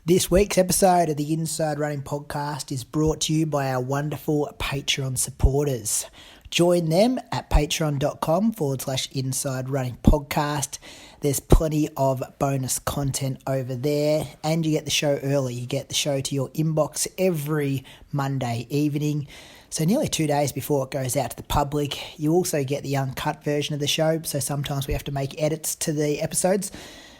This week's episode of the Inside Running Podcast is brought to you by our wonderful Patreon supporters. Join them at patreon.com/Inside Running Podcast. There's plenty of bonus content over there, and you get the show early. You get the show to your inbox every Monday evening, so nearly 2 days before it goes out to the public. You also get the uncut version of the show, so sometimes we have to make edits to the episodes.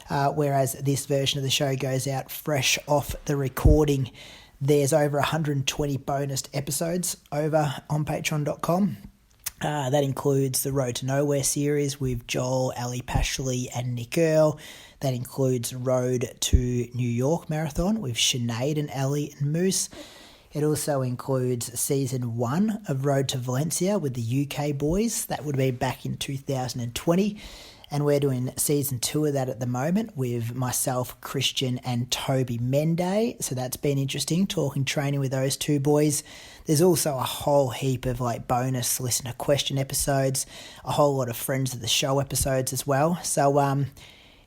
Whereas this version of the show goes out fresh off the recording. There's over 120 bonus episodes over on patreon.com. That includes the Road to Nowhere series with Joel, Ali Pashley and Nick Earl. That includes Road to New York Marathon with Sinead and Ali and Moose. It also includes season 1 of Road to Valencia with the UK boys. That would be back in 2020. And we're doing season 2 of that at the moment with myself, Christian and Toby Mende. So that's been interesting, talking training with those two boys. There's also a whole heap of bonus listener question episodes, a whole lot of friends of the show episodes as well. So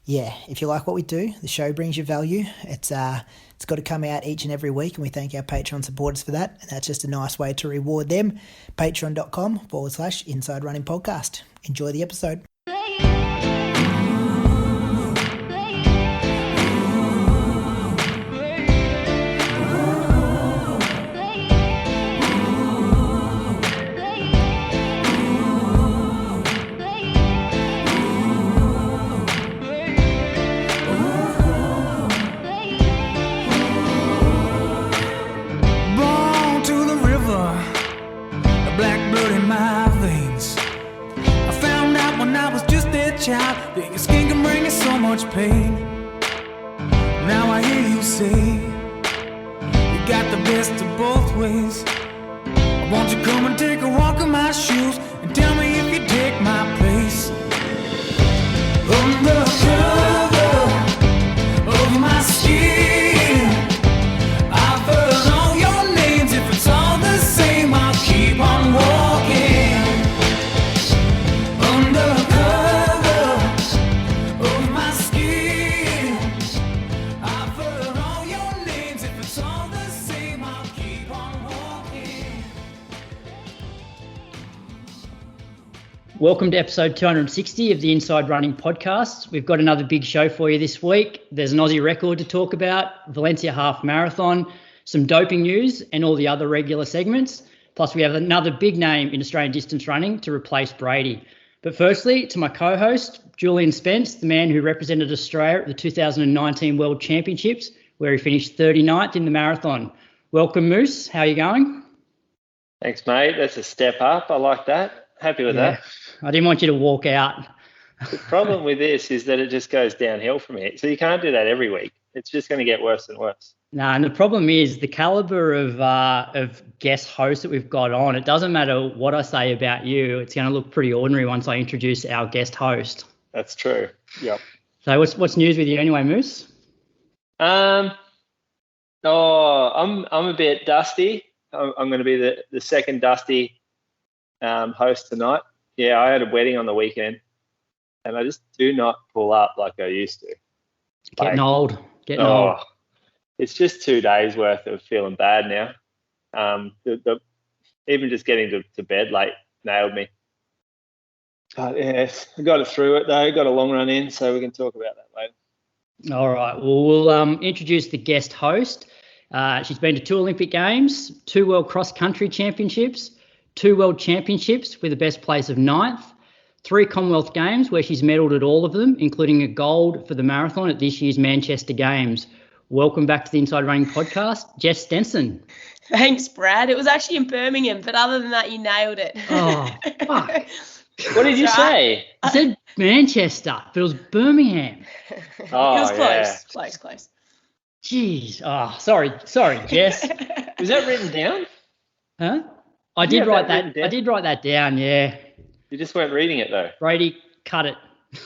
if you like what we do, the show brings you value. It's got to come out each and every week, and we thank our Patreon supporters for that. And that's just a nice way to reward them. Patreon.com/Inside Running Podcast. Enjoy the episode. That your skin can bring you so much pain. Now I hear you say you got the best of both ways. Won't you come and take a walk in my shoes and tell me if you take my place? Under cover of my skin, I've heard all your names. If it's all the same, I'll keep on walking. Under Welcome to episode 260 of the Inside Running Podcast. We've got another big show for you this week. There's an Aussie record to talk about, Valencia Half Marathon, some doping news and all the other regular segments. Plus we have another big name in Australian distance running to replace Brady. But firstly, to my co-host, Julian Spence, the man who represented Australia at the 2019 World Championships, where he finished 39th in the marathon. Welcome, Moose. How are you going? Thanks, mate. That's a step up. I like that. Happy with that. I didn't want you to walk out. The problem with this is that it just goes downhill from here. So you can't do that every week. It's just going to get worse and worse. No, and the problem is the caliber of guest hosts that we've got on. It doesn't matter what I say about you. It's going to look pretty ordinary once I introduce our guest host. That's true. Yep. So what's news with you anyway, Moose? I'm a bit dusty. I'm going to be the second dusty host tonight. Yeah, I had a wedding on the weekend and I just do not pull up like I used to. Getting old. It's just 2 days worth of feeling bad now. Even just getting to bed late nailed me. But yes, I got it through it though, got a long run in, so we can talk about that later. All right, well, we'll introduce the guest host. She's been to 2 Olympic Games, 2 World Cross Country Championships, 2 World Championships with a best place of 9th, 3 Commonwealth Games where she's medalled at all of them, including a gold for the marathon at this year's Manchester Games. Welcome back to the Inside Running Podcast, Jess Stenson. Thanks, Brad. It was actually in Birmingham, but other than that, you nailed it. Oh, fuck. What did you say? I said Manchester, but it was Birmingham. Oh, it was close. Yeah. Close. Jeez. Oh, sorry, Jess. Was that written down? Huh? I did write that down, yeah. You just weren't reading it though. Brady, cut it.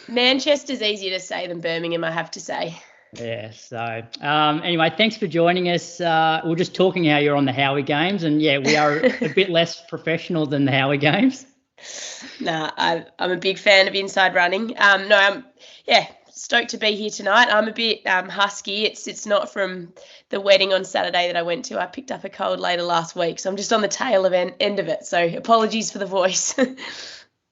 Manchester's easier to say than Birmingham, I have to say. Yeah, so anyway, thanks for joining us. We're just talking how you're on the Howie Games, and yeah, we are a bit less professional than the Howie Games. Nah, I'm a big fan of Inside Running. stoked to be here tonight. I'm a bit husky. It's not from the wedding on Saturday that I went to. I picked up a cold later last week, so I'm just on the tail of end of it. So apologies for the voice.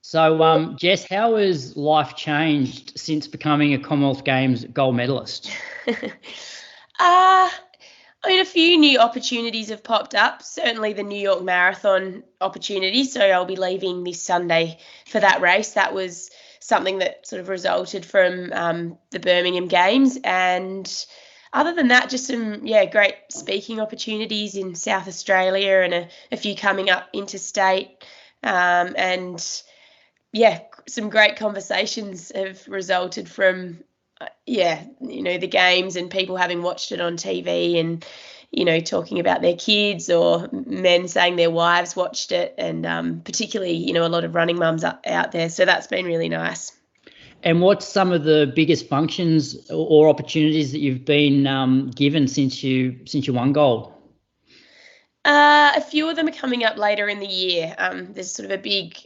So, Jess, how has life changed since becoming a Commonwealth Games gold medalist? I mean, a few new opportunities have popped up, certainly the New York Marathon opportunity. So I'll be leaving this Sunday for that race. That was something that sort of resulted from the Birmingham Games. And other than that, just some, great speaking opportunities in South Australia and a few coming up interstate. And some great conversations have resulted from the games and people having watched it on TV and, talking about their kids or men saying their wives watched it and particularly, a lot of running mums out there. So that's been really nice. And what's some of the biggest functions or opportunities that you've been given since you won gold? A few of them are coming up later in the year. There's sort of a big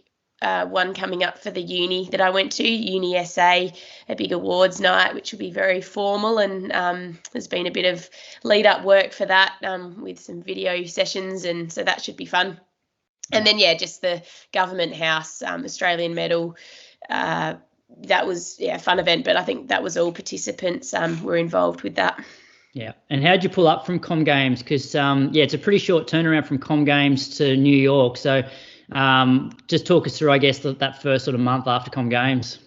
one coming up for the uni that I went to, Uni SA, a big awards night, which will be very formal. And there's been a bit of lead up work for that with some video sessions. And so that should be fun. And then, just the government house, Australian medal. That was, a fun event. But I think that was all participants were involved with that. Yeah. And how'd you pull up from Com Games? Because, it's a pretty short turnaround from Com Games to New York. So just talk us through, I guess, that first sort of month after Com Games.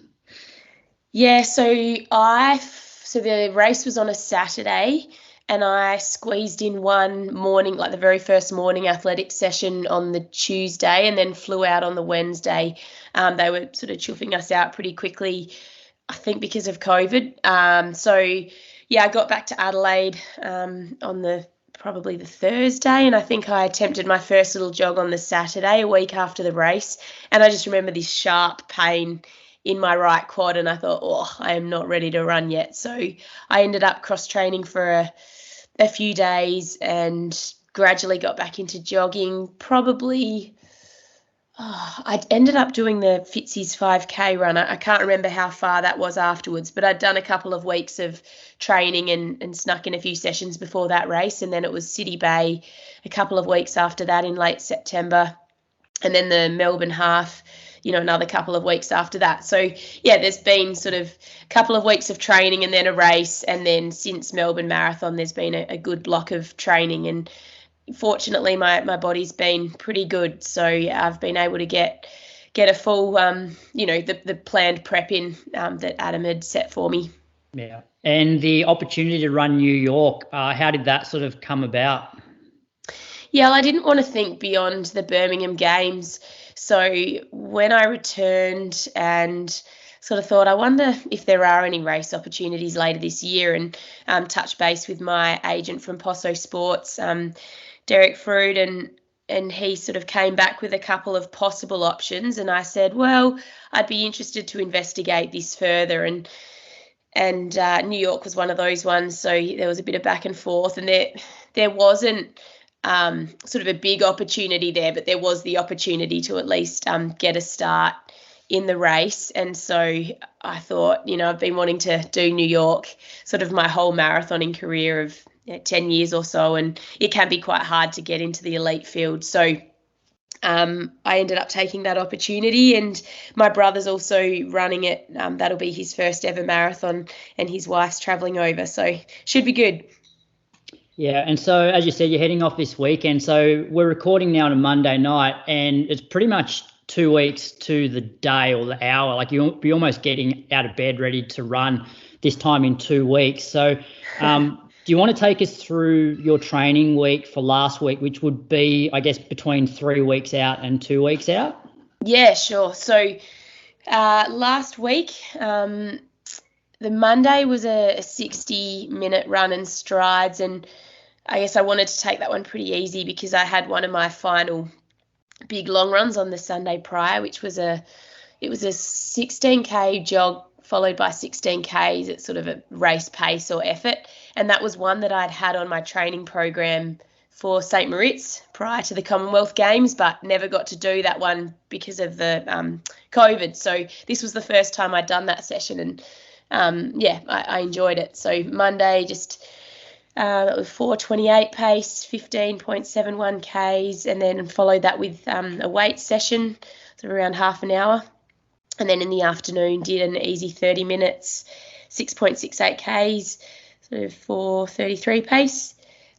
Yeah, so the race was on a Saturday and I squeezed in one morning, like the very first morning athletics session on the Tuesday and then flew out on the Wednesday. They were sort of chuffing us out pretty quickly, I think because of COVID. I got back to Adelaide on probably the Thursday, and I think I attempted my first little jog on the Saturday, a week after the race, and I just remember this sharp pain in my right quad, and I thought, I am not ready to run yet. So I ended up cross-training for a few days and gradually got back into jogging. I ended up doing the Fitzy's 5K run. I can't remember how far that was afterwards, but I'd done a couple of weeks of training and snuck in a few sessions before that race. And then it was City Bay a couple of weeks after that in late September. And then the Melbourne Half, another couple of weeks after that. So, there's been sort of a couple of weeks of training and then a race. And then since Melbourne Marathon, there's been a good block of training. And fortunately, my body's been pretty good, so I've been able to get a full, the planned prep in that Adam had set for me. Yeah, and the opportunity to run New York, how did that sort of come about? Yeah, well, I didn't want to think beyond the Birmingham Games, so when I returned and sort of thought, I wonder if there are any race opportunities later this year, and touch base with my agent from Posso Sports, Derek Frood, and he sort of came back with a couple of possible options, and I said, well, I'd be interested to investigate this further, and New York was one of those ones, so there was a bit of back and forth, and there wasn't sort of a big opportunity there, but there was the opportunity to at least get a start in the race. And so I thought, I've been wanting to do New York sort of my whole marathoning career of 10 years or so, and it can be quite hard to get into the elite field. So I ended up taking that opportunity, and my brother's also running it. That'll be his first ever marathon, and his wife's travelling over, so should be good. Yeah, and so as you said, you're heading off this weekend. So we're recording now on a Monday night, and it's pretty much 2 weeks to the day or the hour. Like you'll be almost getting out of bed ready to run this time in 2 weeks. So do you want to take us through your training week for last week, which would be, I guess, between 3 weeks out and 2 weeks out? Yeah, sure. So last week, the Monday was a 60-minute run and strides, and I guess I wanted to take that one pretty easy because I had one of my final big long runs on the Sunday prior, which was a 16K jog followed by 16Ks at sort of a race pace or effort. And that was one that I'd had on my training program for St. Moritz prior to the Commonwealth Games, but never got to do that one because of the COVID. So this was the first time I'd done that session, and I enjoyed it. So Monday, just that was 4:28 pace, 15.71 Ks, and then followed that with a weight session, so around half an hour. And then in the afternoon, did an easy 30 minutes, 6.68 Ks, sort of 4:33 pace.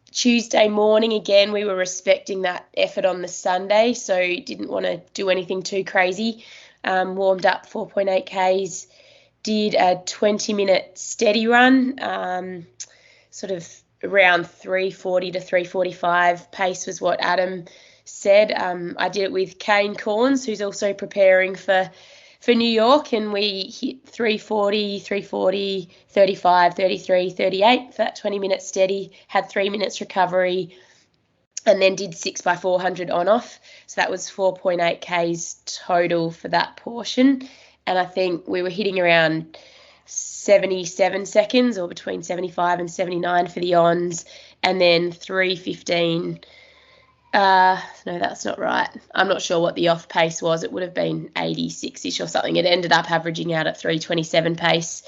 Tuesday morning, again, we were respecting that effort on the Sunday, so didn't want to do anything too crazy. Warmed up 4.8 Ks, did a 20-minute steady run, sort of around 3:40 to 3:45 pace was what Adam said. I did it with Kane Corns, who's also preparing for New York, and we hit 3:40, 3:40, 35, 33, 38 for that 20-minute steady, had 3 minutes recovery, and then did 6x400 on-off. So that was 4.8 Ks total for that portion. And I think we were hitting around 77 seconds, or between 75 and 79 for the ons, and then 3:15. No, that's not right. I'm not sure what the off pace was. It would have been 86-ish or something. It ended up averaging out at 3:27 pace,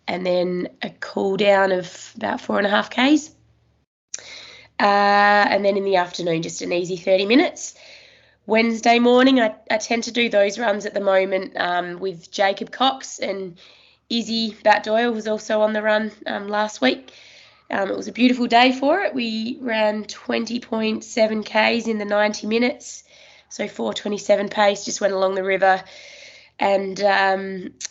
and then a cool down of about 4.5 Ks. And then in the afternoon, just an easy 30 minutes. Wednesday morning, I tend to do those runs at the moment with Jacob Cox, and Izzy Bat Doyle was also on the run last week. It was a beautiful day for it. We ran 20.7 Ks in the 90 minutes, so 4:27 pace, just went along the river. And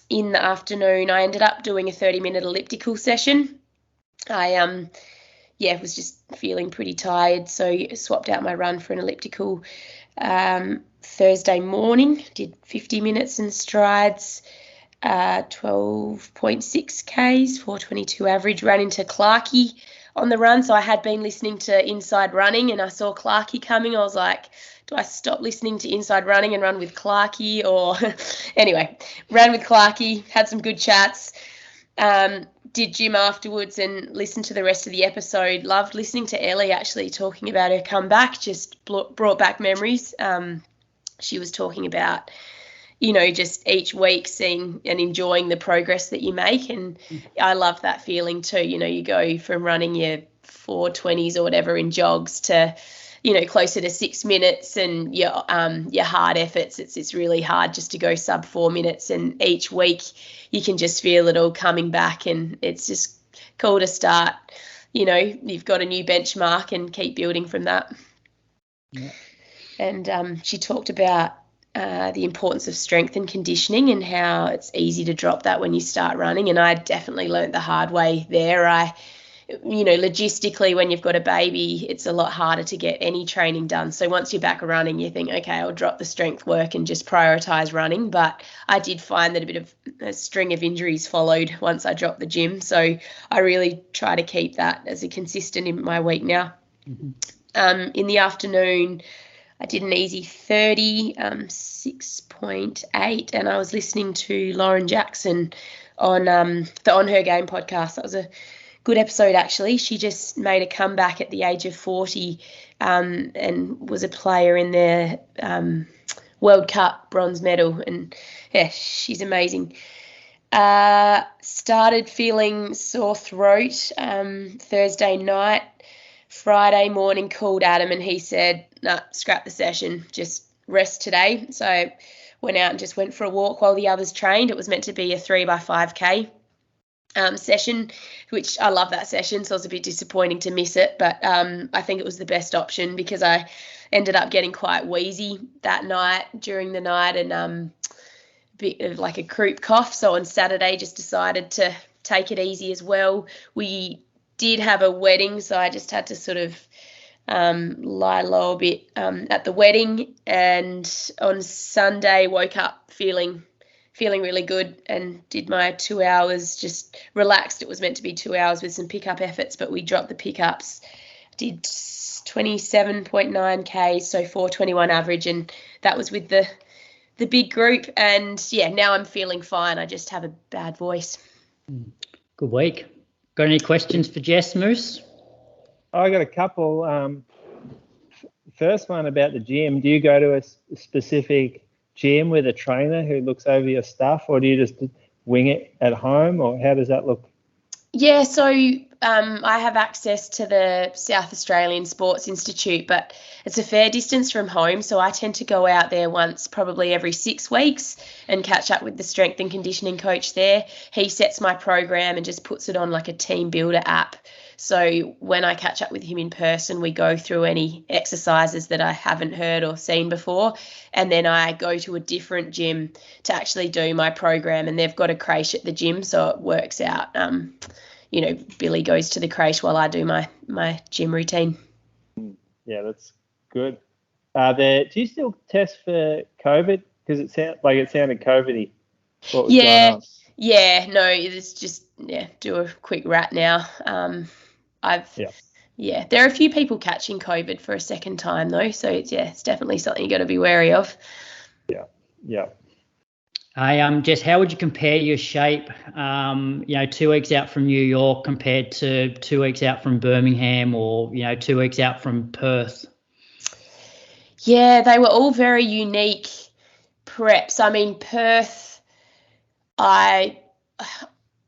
in the afternoon, I ended up doing a 30-minute elliptical session. I was just feeling pretty tired, so swapped out my run for an elliptical. Thursday morning, did 50 minutes in strides, 12.6 Ks, 4:22 average, ran into Clarkey on the run. So I had been listening to Inside Running, and I saw Clarkey coming. I was like, do I stop listening to Inside Running and run with Clarkey? Or anyway, ran with Clarkey, had some good chats, did gym afterwards and listened to the rest of the episode. Loved listening to Ellie actually talking about her comeback, just brought back memories. She was talking about, just each week seeing and enjoying the progress that you make. And I love that feeling too. You go from running your 4:20s or whatever in jogs to, closer to 6 minutes, and your hard efforts. It's really hard just to go sub 4 minutes. And each week you can just feel it all coming back, and it's just cool to start. You've got a new benchmark and keep building from that. Yeah. And she talked about the importance of strength and conditioning, and how it's easy to drop that when you start running. And I definitely learned the hard way there. Logistically, when you've got a baby, it's a lot harder to get any training done. So once you're back running, you think, okay, I'll drop the strength work and just prioritize running. But I did find that a bit of a string of injuries followed once I dropped the gym. So I really try to keep that as a consistent in my week now. Mm-hmm. In the afternoon, I did an easy 30, 6.8, and I was listening to Lauren Jackson on the On Her Game podcast. That was a good episode, actually. She just made a comeback at the age of 40 and was a player in their World Cup bronze medal, and yeah, she's amazing. Started feeling sore throat Thursday night. Friday morning, called Adam, and he said, nah, scrap the session, just rest today. So I went out and just went for a walk while the others trained. It was meant to be a 3x5K session, which I love that session, so it was a bit disappointing to miss it. But I think it was the best option, because I ended up getting quite wheezy that night, during the night, and a bit of like a croup cough. So on Saturday, just decided to take it easy as well. We did have a wedding, so I just had to sort of lie low a bit at the wedding. And on Sunday, woke up feeling really good, and did my 2 hours, just relaxed. It was meant to be 2 hours with some pickup efforts, but we dropped the pickups. Did 27.9 Ks, so 4:21 average, and that was with the big group. And yeah, now I'm feeling fine. I just have a bad voice. Good week. Got any questions for Jess Moose? I got a couple. First one about the gym. Do you go to a specific gym with a trainer who looks over your stuff, or do you just wing it at home, or how does that look? Yeah, so I have access to the South Australian Sports Institute, but it's a fair distance from home, so I tend to go out there once probably every 6 weeks and catch up with the strength and conditioning coach there. He sets my program and just puts it on like a team builder app. So when I catch up with him in person, we go through any exercises that I haven't heard or seen before, and then I go to a different gym to actually do my program, and they've got a creche at the gym, so it works out. Billy goes to the creche while I do my gym routine. Yeah, that's good. Do you still test for COVID? Because it sounded COVID-y. What was going on? Yeah, no, it's just do a quick rat now. There are a few people catching COVID for a second time though, so it's definitely something you got to be wary of. Yeah. Jess, how would you compare your shape, 2 weeks out from New York compared to 2 weeks out from Birmingham, or 2 weeks out from Perth? Yeah, they were all very unique preps. I mean, Perth, I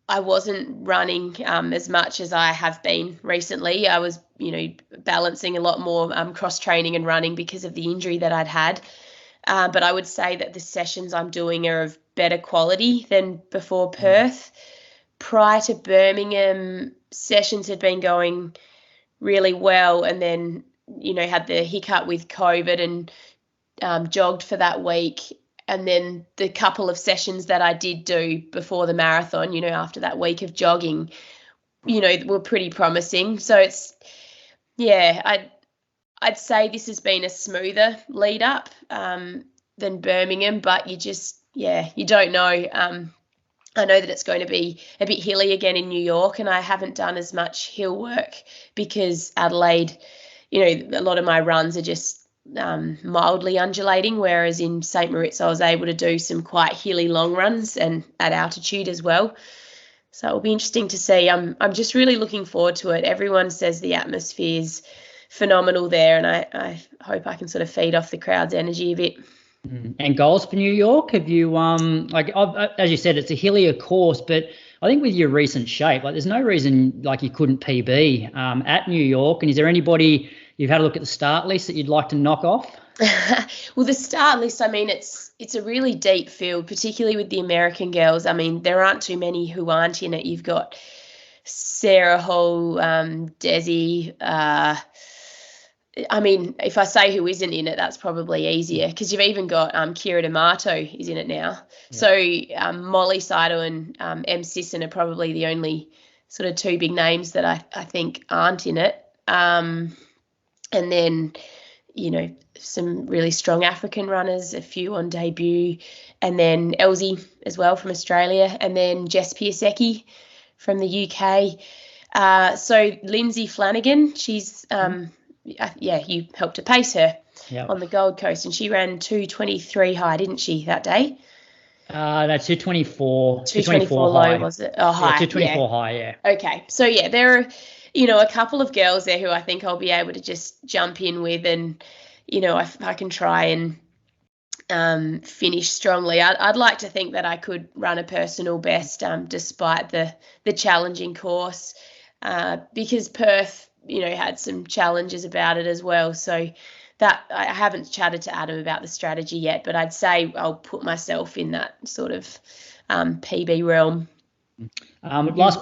wasn't running as much as I have been recently. I was, balancing a lot more cross training and running because of the injury that I'd had. But I would say that the sessions I'm doing are of better quality than before Perth. Prior to Birmingham, sessions had been going really well, and then, had the hiccup with COVID and jogged for that week. And then the couple of sessions that I did do before the marathon, after that week of jogging, were pretty promising. So I'd say this has been a smoother lead up than Birmingham, but you don't know. I know that it's going to be a bit hilly again in New York, and I haven't done as much hill work because Adelaide, a lot of my runs are just mildly undulating, whereas in St. Moritz I was able to do some quite hilly long runs and at altitude as well. So it'll be interesting to see. I'm just really looking forward to it. Everyone says the atmosphere's phenomenal there, and I hope I can sort of feed off the crowd's energy a bit. And goals for New York? Have you as you said, it's a hillier course, but I think with your recent shape, there's no reason you couldn't PB at New York. And is there anybody you've had a look at the start list that you'd like to knock off? Well, the start list, I mean, it's a really deep field, particularly with the American girls. I mean, there aren't too many who aren't in it. You've got Sarah Hall, Desi. I mean, if I say who isn't in it, that's probably easier, because you've even got Kira D'Amato is in it now. Yeah. So Molly Saito and M. Sisson are probably the only sort of two big names that I think aren't in it. And then, some really strong African runners, a few on debut, and then Elsie as well from Australia, and then Jess Piasecki from the UK. So Lindsay Flanagan, she's you helped to pace her on the Gold Coast, and she ran 2:23 high, didn't she, that day? No, 2:24. 2:24 low, was it? Oh, high. 2:24 high, yeah. Okay, so there are, a couple of girls there who I think I'll be able to just jump in with, and if I can try and finish strongly. I'd like to think that I could run a personal best despite the challenging course, because Perth, had some challenges about it as well. So that I haven't chatted to Adam about the strategy yet, but I'd say I'll put myself in that sort of PB realm. Last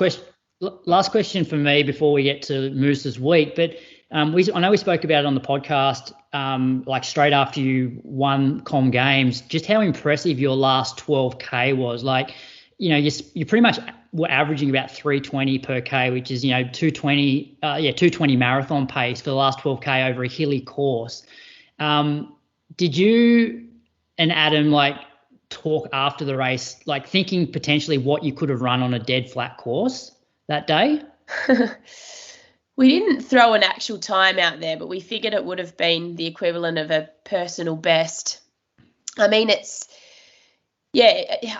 question for me before we get to Moose's week, but I know we spoke about it on the podcast, straight after you won Com Games, just how impressive your last 12K was. You pretty much were averaging about 3:20 per K, which is, 2:20 marathon pace for the last 12K over a hilly course. Did you and Adam talk after the race, thinking potentially what you could have run on a dead flat course that day? We didn't throw an actual time out there, but we figured it would have been the equivalent of a personal best. I mean, I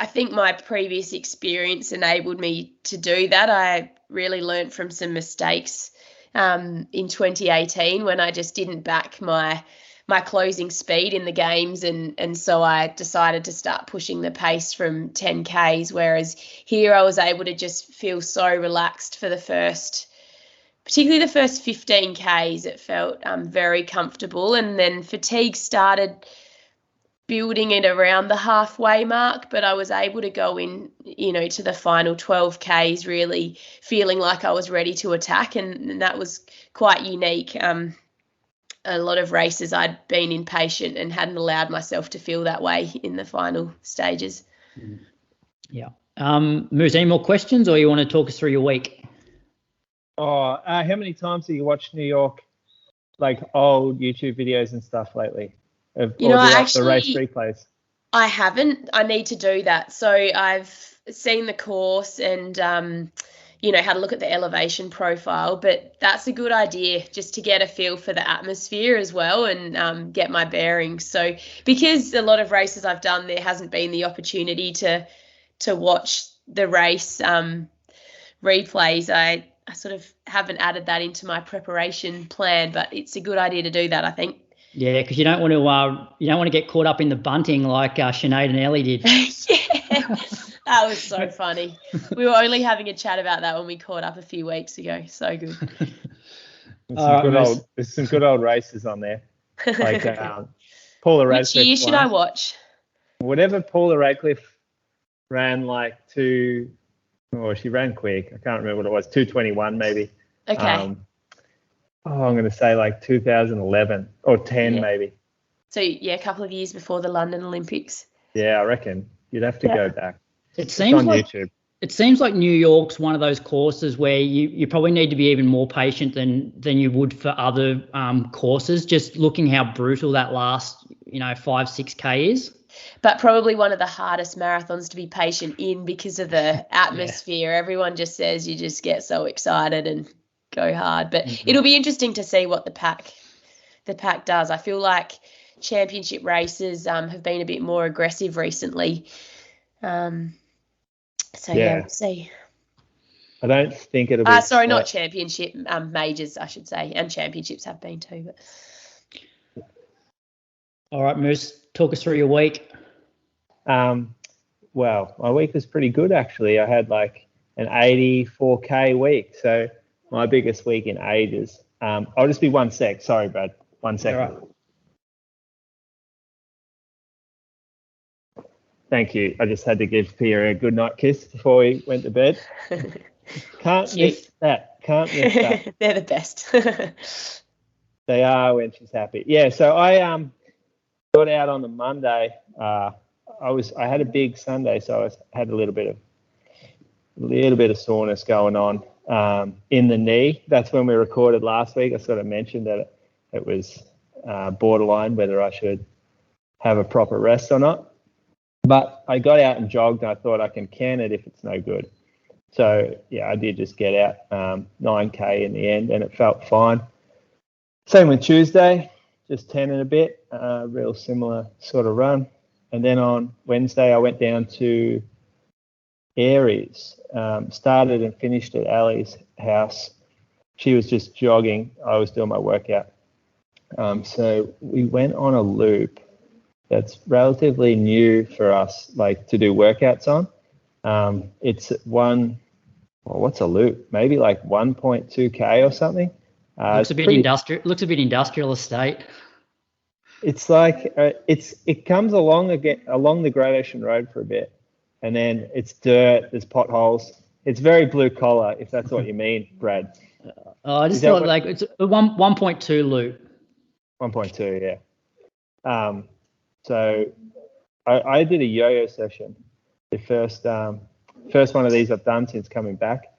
think my previous experience enabled me to do that. I really learned from some mistakes in 2018 when I just didn't back my my closing speed in the games, and so I decided to start pushing the pace from 10Ks, whereas here I was able to just feel so relaxed for particularly the first 15Ks. It felt very comfortable, and then fatigue started building it around the halfway mark, but I was able to go in, to the final 12Ks really feeling like I was ready to attack, and that was quite unique. A lot of races I'd been impatient and hadn't allowed myself to feel that way in the final stages. Yeah. Moose, any more questions, or you want to talk us through your week? How many times have you watched New York, like old YouTube videos and stuff lately? The race replays? I haven't. I need to do that. So I've seen the course and, had a look at the elevation profile, but that's a good idea just to get a feel for the atmosphere as well and get my bearings. So because a lot of races I've done, there hasn't been the opportunity to watch the race replays. I sort of haven't added that into my preparation plan, but it's a good idea to do that, I think. Yeah, because you don't want to get caught up in the bunting like Sinead and Ellie did. Yeah, that was so funny. We were only having a chat about that when we caught up a few weeks ago. So good. There's some good old races on there. Like Paula Radcliffe. Which year should I watch? Whatever Paula Radcliffe ran she ran quick. I can't remember what it was. 2:21 maybe. Okay. I'm going to say like 2011 or 10 maybe. So, a couple of years before the London Olympics. Yeah, I reckon you'd have to go back. It seems on like YouTube. It seems like New York's one of those courses where you probably need to be even more patient than you would for other courses, just looking how brutal that last 5-6K is. But probably one of the hardest marathons to be patient in because of the atmosphere. Yeah. Everyone just says you just get so excited and go hard, but it'll be interesting to see what the pack does. I feel like championship races have been a bit more aggressive recently. We'll see. I don't think it'll be. Sorry, not championship, majors, I should say, and championships have been too. But all right, Moose, talk us through your week. Well, my week was pretty good actually. I had like an 84K week, so my biggest week in ages. I'll just be 1 sec. Sorry, Brad. 1 second. All right. Thank you. I just had to give Pia a good night kiss before we went to bed. Can't miss that. They're the best. They are when she's happy. Yeah, so I got out on the Monday. I had a big Sunday, so I had a little bit of soreness going on. In the knee. That's when we recorded last week. I sort of mentioned that it was borderline whether I should have a proper rest or not. But I got out and jogged, and I thought I can it if it's no good. So, I did just get out 9K in the end, and it felt fine. Same with Tuesday, just 10 and a bit, real similar sort of run. And then on Wednesday, I went down to Aries, started and finished at Ali's house. She was just jogging. I was doing my workout. So we went on a loop that's relatively new for us, like to do workouts on. It's what's a loop? Maybe like 1.2K or something. Looks a bit industrial estate. It's like it comes along the Great Ocean Road for a bit. And then it's dirt, there's potholes. It's very blue collar, if that's what you mean, Brad. I just thought like it's a 1.2 loop. 1.2, yeah. So I did a yo-yo session, the first one of these I've done since coming back.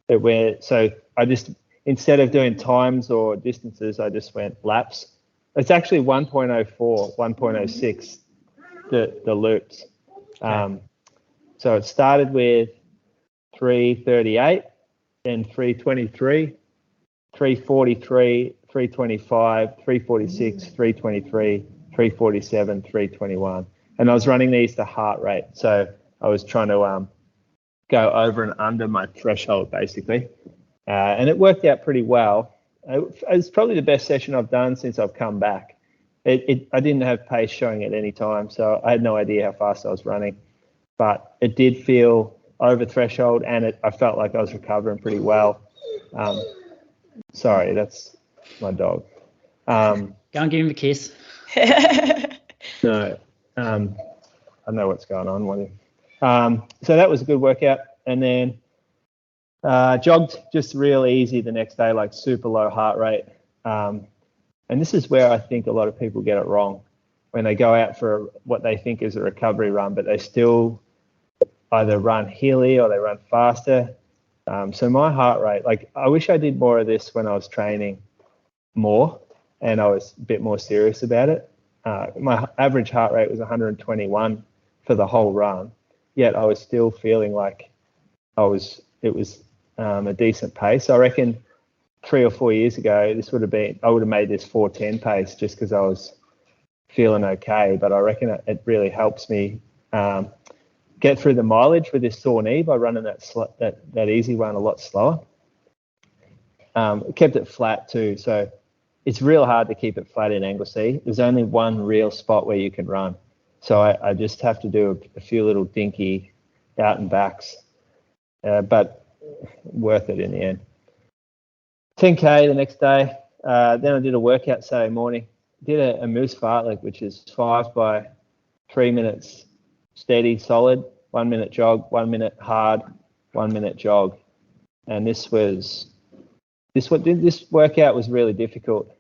So I just, instead of doing times or distances, I just went laps. It's actually 1.04, 1.06, the loops. So it started with 338, then 323, 343, 325, 346, 323, 347, 321. And I was running these to heart rate. So I was trying to go over and under my threshold, basically. And it worked out pretty well. It was probably the best session I've done since I've come back. I didn't have pace showing at any time, so I had no idea how fast I was running. But it did feel over threshold, and I felt like I was recovering pretty well. Sorry, that's my dog. Go and give him a kiss. No, I don't know what's going on. So that was a good workout, and then jogged just real easy the next day, like super low heart rate. And this is where I think a lot of people get it wrong when they go out for what they think is a recovery run, but they still either run hilly or they run faster. So my heart rate, like I wish I did more of this when I was training more and I was a bit more serious about it. My average heart rate was 121 for the whole run, yet I was still feeling like it was a decent pace. I reckon 3 or 4 years ago, I would have made this 4:10 pace just because I was feeling okay. But I reckon it really helps me get through the mileage with this sore knee by running that easy run a lot slower. Kept it flat too, so it's real hard to keep it flat in Anglesey. There's only one real spot where you can run, so I just have to do a few little dinky out and backs, but worth it in the end. 10K the next day. Then I did a workout Saturday morning. Did a moose fartlek, which is 5 by 3 minutes steady, solid, 1 minute jog, 1 minute hard, 1 minute jog. And this workout was really difficult.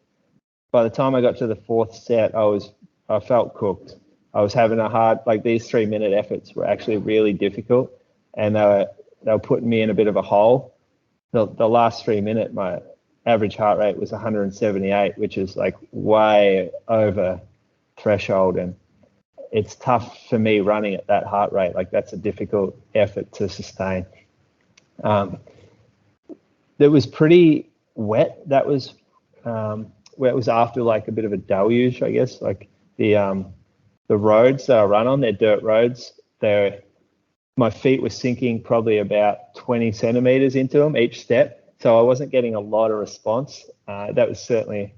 By the time I got to the 4th set, I felt cooked. I was having these 3 minute efforts were actually really difficult, and they were putting me in a bit of a hole. The last 3 minute, my average heart rate was 178, which is like way over threshold, and it's tough for me running at that heart rate. Like that's a difficult effort to sustain. It was pretty wet. That was where it was after like a bit of a deluge, I guess. Like the roads that I run on, they're dirt roads. My feet were sinking probably about 20 centimeters into them each step, so I wasn't getting a lot of response. That was certainly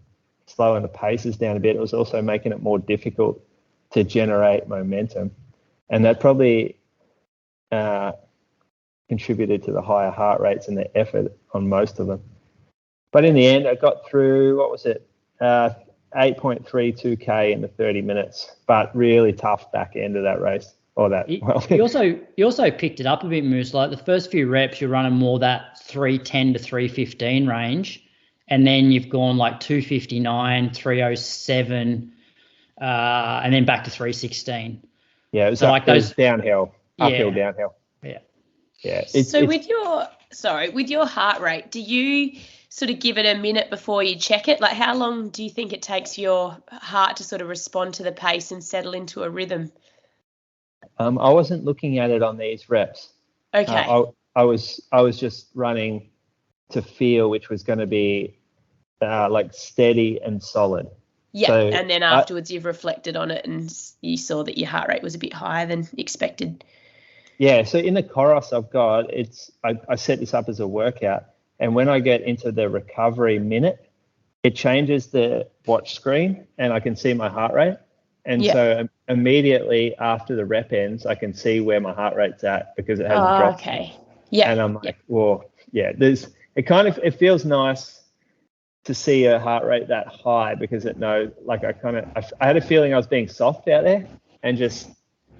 slowing the paces down a bit. It was also making it more difficult to generate momentum, and that probably contributed to the higher heart rates and the effort on most of them. But in the end, I got through, 8.32K in the 30 minutes, but really tough back end of that race. You also picked it up a bit, Moose. Like the first few reps, you're running more that 310 to 315 range, and then you've gone like 259, 307, and then back to 316. Yeah, it was so those downhill, uphill, downhill. Yeah. So with your heart rate, do you sort of give it a minute before you check it? Like how long do you think it takes your heart to sort of respond to the pace and settle into a rhythm? I wasn't looking at it on these reps. Okay. I was just running to feel which was going to be like steady and solid. Yeah, so and then afterwards you've reflected on it and you saw that your heart rate was a bit higher than expected. Yeah, so in the Coros I've got, I set this up as a workout, and when I get into the recovery minute, it changes the watch screen and I can see my heart rate. And so immediately after the rep ends, I can see where my heart rate's at because it hasn't dropped. Okay. Yeah. And I'm like, well, yeah, it feels nice to see a heart rate that high because it knows, like I had a feeling I was being soft out there and just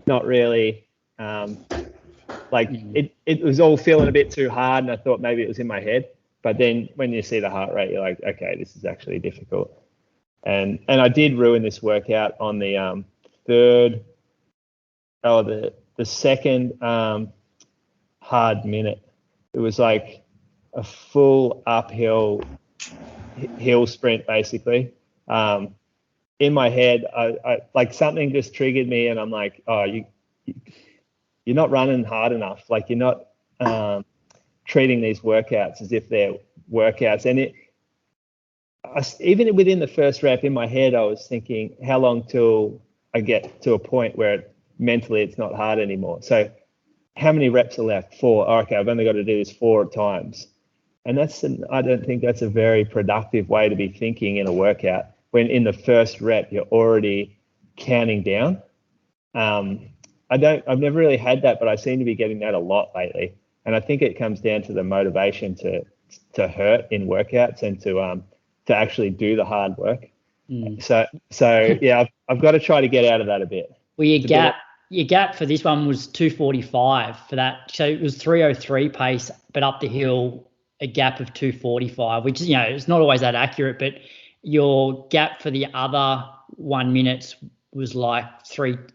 not really, it was all feeling a bit too hard, and I thought maybe it was in my head. But then when you see the heart rate, you're like, okay, this is actually difficult. And I did ruin this workout on the second hard minute. It was like a full uphill hill sprint basically. In my head, I like something just triggered me, and I'm like, oh, you're not running hard enough. Like you're not treating these workouts as if they're workouts. And even within the first rep in my head, I was thinking, how long till I get to a point where mentally it's not hard anymore? So how many reps are left? 4. Oh, okay, I've only got to do this 4 times. And I don't think that's a very productive way to be thinking in a workout. when in the first rep you're already counting down. I've never really had that, but I seem to be getting that a lot lately. And I think it comes down to the motivation to hurt in workouts and to actually do the hard work. So yeah, I've got to try to get out of that a bit. Well, your gap for this one was 2:45 for that. So it was 3:03 pace, but up the hill a gap of 2:45, which is, it's not always that accurate, but your gap for the other 1 minute was like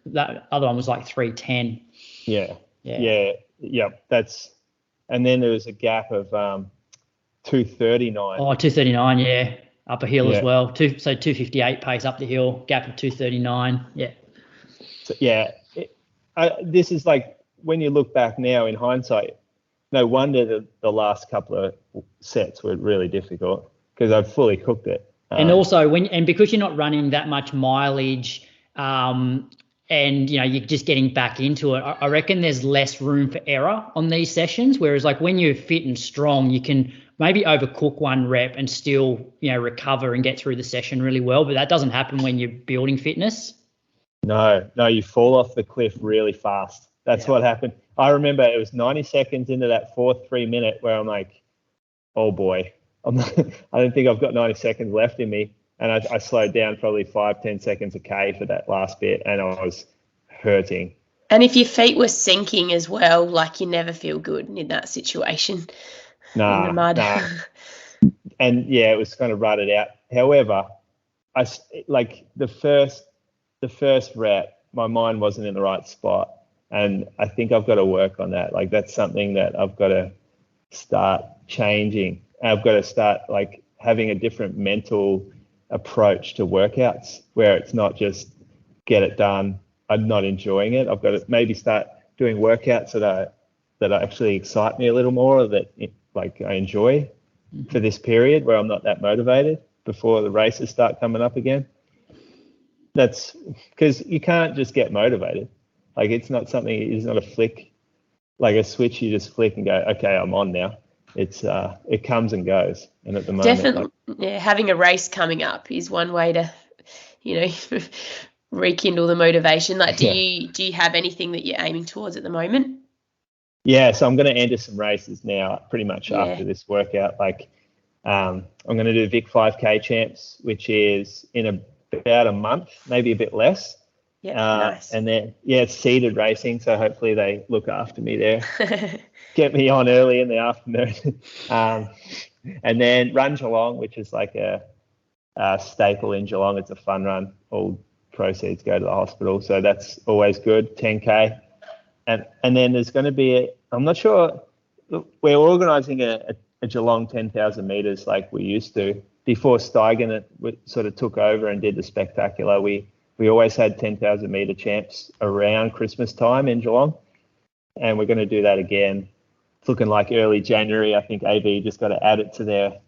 that other one was like 3:10. Yeah. And then there was a gap of 2:39. Oh, 2:39, yeah. Up a hill as well. So 2:58 pace up the hill, gap of 2:39. Yeah. So, yeah. This is like, when you look back now in hindsight, no wonder the last couple of sets were really difficult, because I've fully cooked it. And also because you're not running that much mileage, and you're just getting back into it, I reckon there's less room for error on these sessions. Whereas like when you're fit and strong, you can maybe overcook one rep and still recover and get through the session really well. But that doesn't happen when you're building fitness. No, you fall off the cliff really fast. That's what happened. I remember it was 90 seconds into that fourth 3 minute where I'm like, oh boy, I don't think I've got 90 seconds left in me. And I slowed down probably 5-10 seconds a K for that last bit, and I was hurting. And if your feet were sinking as well, like, you never feel good in that situation. In the mud. And yeah, it was kind of rutted out. However, the first rep, my mind wasn't in the right spot, and I think I've got to work on that. Like, that's something that I've got to start changing. I've got to start like having a different mental approach to workouts, where it's not just get it done. I'm not enjoying it. I've got to maybe start doing workouts that actually excite me a little more, or that I enjoy for this period where I'm not that motivated before the races start coming up again. That's because you can't just get motivated. Like, it's not a flick, like a switch you just flick and go, okay, I'm on now. It comes and goes. And at the moment, definitely, having a race coming up is one way to, rekindle the motivation. Like, do you have anything that you're aiming towards at the moment? Yeah, so I'm going to enter some races now, pretty much after this workout. Like, I'm going to do Vic 5K Champs, which is in about a month, maybe a bit less. Yeah, nice. And then, it's seated racing, so hopefully they look after me there. Get me on early in the afternoon. And then Run Geelong, which is like a staple in Geelong. It's a fun run. All proceeds go to the hospital, so that's always good. 10K. And then there's going to be I'm not sure, we're organising a Geelong 10,000 metres like we used to. Before Steigen sort of took over and did the spectacular, we always had 10,000 metre champs around Christmas time in Geelong, and we're going to do that again. It's looking like early January. I think AV just got to add it to their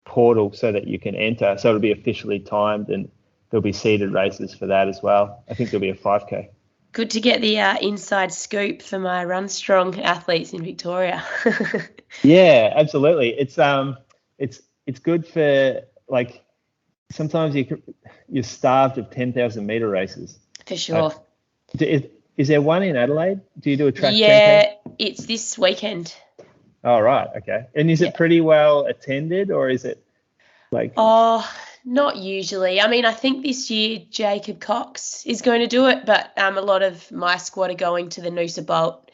portal so that you can enter. So it'll be officially timed, and there'll be seeded races for that as well. I think there'll be a 5K. Good to get the inside scoop for my Run Strong athletes in Victoria. Yeah, absolutely. It's good for, like, sometimes you're starved of 10,000 metre races. For sure. Is there one in Adelaide? Do you do a track? Yeah, it's this weekend. Oh, right. Okay. And is it pretty well attended, or is it like? Oh, not usually. I mean, I think this year Jacob Cox is going to do it, but a lot of my squad are going to the Noosa Bolt.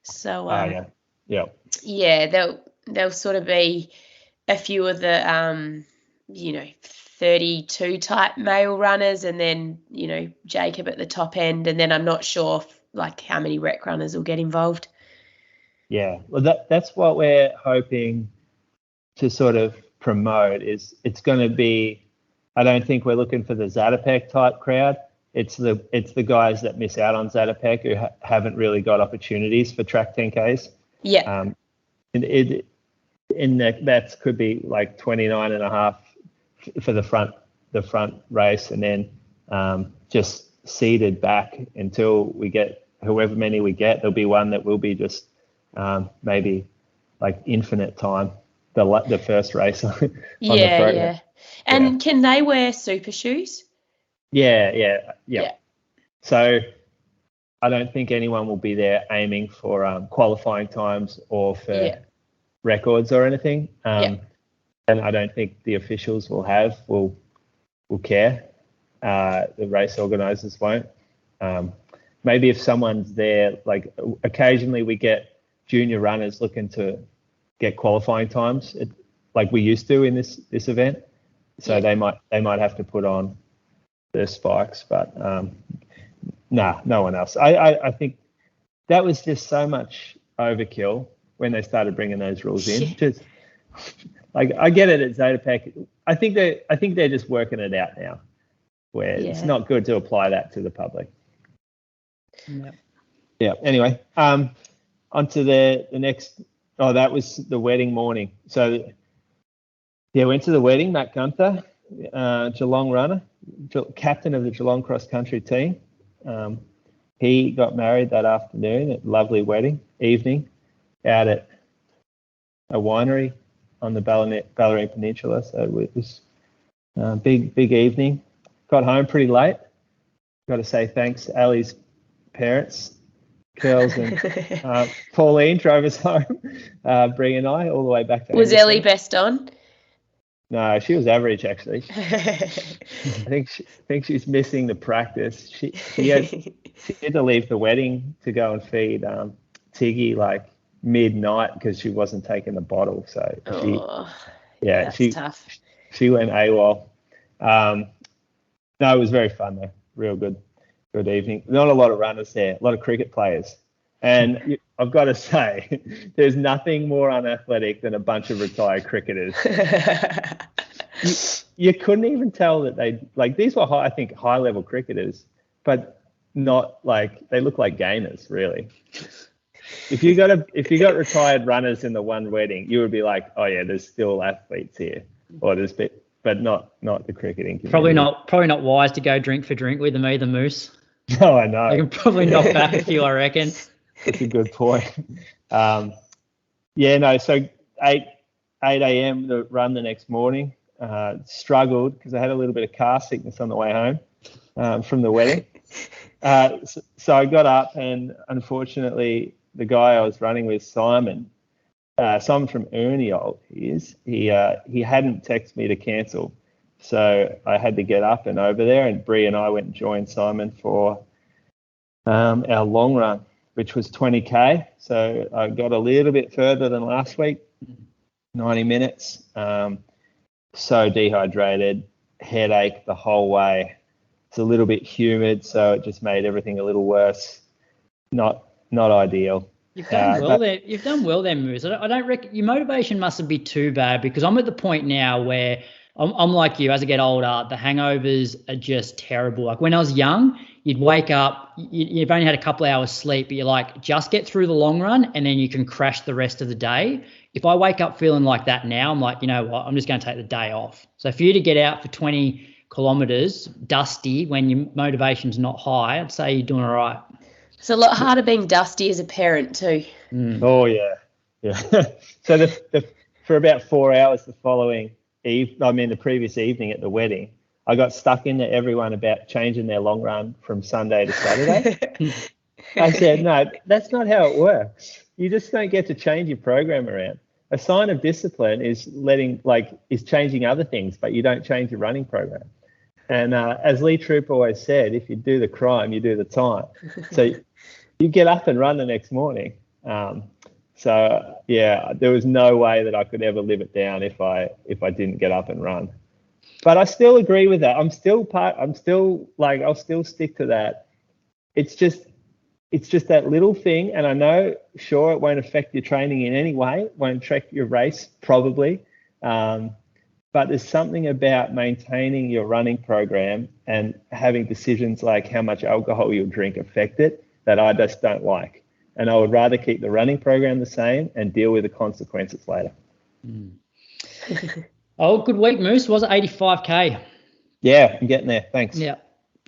So there'll sort of be a few of the 32 type male runners, and then Jacob at the top end, and then I'm not sure how many rec runners will get involved. Yeah, well, that's what we're hoping to sort of promote. Is it's going to be, I don't think we're looking for the Zatopek type crowd. It's the guys that miss out on Zatopek who haven't really got opportunities for track 10Ks. Yeah. That could be like 29.5 for the front race, and then just seeded back until we get however many we get. There'll be one that will be just maybe like infinite time, the first race on the program. And can they wear super shoes? Yeah. So I don't think anyone will be there aiming for qualifying times or for records or anything. And I don't think the officials will care. The race organisers won't. Maybe if someone's there, like occasionally we get junior runners looking to get qualifying times, like we used to in this event. So they might have to put on their spikes, but no one else. I think that was just so much overkill when they started bringing those rules in. Just like I get it at Zatopek. I think they're just working it out now, where it's not good to apply that to the public. Yeah. Anyway, onto the next. Oh, that was the wedding morning. So went to the wedding. Matt Gunther, Geelong runner, captain of the Geelong cross country team. He got married that afternoon at a lovely wedding evening out at a winery on the Ballerine Peninsula. So it was a big evening. Got home pretty late. Got to say thanks to Ali's parents, Curls and Pauline drove us home, Bree and I, all the way back to. Was Ellie best on? No, she was average actually. I think she's missing the practice. She had to leave the wedding to go and feed Tiggy like midnight because she wasn't taking the bottle. So that's tough. She went AWOL. No, it was very fun though. Real good evening. Not a lot of runners there, a lot of cricket players. And I've got to say, there's nothing more unathletic than a bunch of retired cricketers. You couldn't even tell that these were high level cricketers, but not like they look like gamers really. If you got retired runners in the one wedding, you would be like, oh yeah, there's still athletes here, or but not the cricketing community. Probably not wise to go drink for drink with them either, Moose. No, I know. They can probably knock back a few, I reckon. That's a good point. So 8 a.m. the run the next morning. Struggled because I had a little bit of car sickness on the way home from the wedding. So I got up, and unfortunately the guy I was running with, Simon from Ernie, he hadn't texted me to cancel. So I had to get up and over there, and Bree and I went and joined Simon for our long run, which was 20K. So I got a little bit further than last week, 90 minutes. So dehydrated, headache the whole way. It's a little bit humid, so it just made everything a little worse. Not ideal. You've done well there. You've done well there, Moose. I don't reckon your motivation mustn't be too bad, because I'm at the point now where I'm like you. As I get older, the hangovers are just terrible. Like when I was young, you'd wake up, you've only had a couple of hours sleep, but you're like, just get through the long run and then you can crash the rest of the day. If I wake up feeling like that now, I'm like, you know what, I'm just going to take the day off. So for you to get out for 20 kilometres dusty when your motivation's not high, I'd say you're doing all right. It's a lot harder being dusty as a parent too. Oh, yeah. So for about 4 hours the following the previous evening at the wedding, I got stuck into everyone about changing their long run from Sunday to Saturday. I said, no, that's not how it works. You just don't get to change your program around. A sign of discipline is changing other things, but you don't change your running program. And as Lee Troop always said, if you do the crime, you do the time. So you get up and run the next morning. So there was no way that I could ever live it down if I didn't get up and run. But I still agree with that. I'll still stick to that. It's just that little thing, and I know, sure, it won't affect your training in any way, won't affect your race probably, but there's something about maintaining your running program and having decisions like how much alcohol you'll drink affect it that I just don't like. And I would rather keep the running program the same and deal with the consequences later. Oh, good week, Moose. Was it 85K? Yeah, I'm getting there. Thanks. Yeah.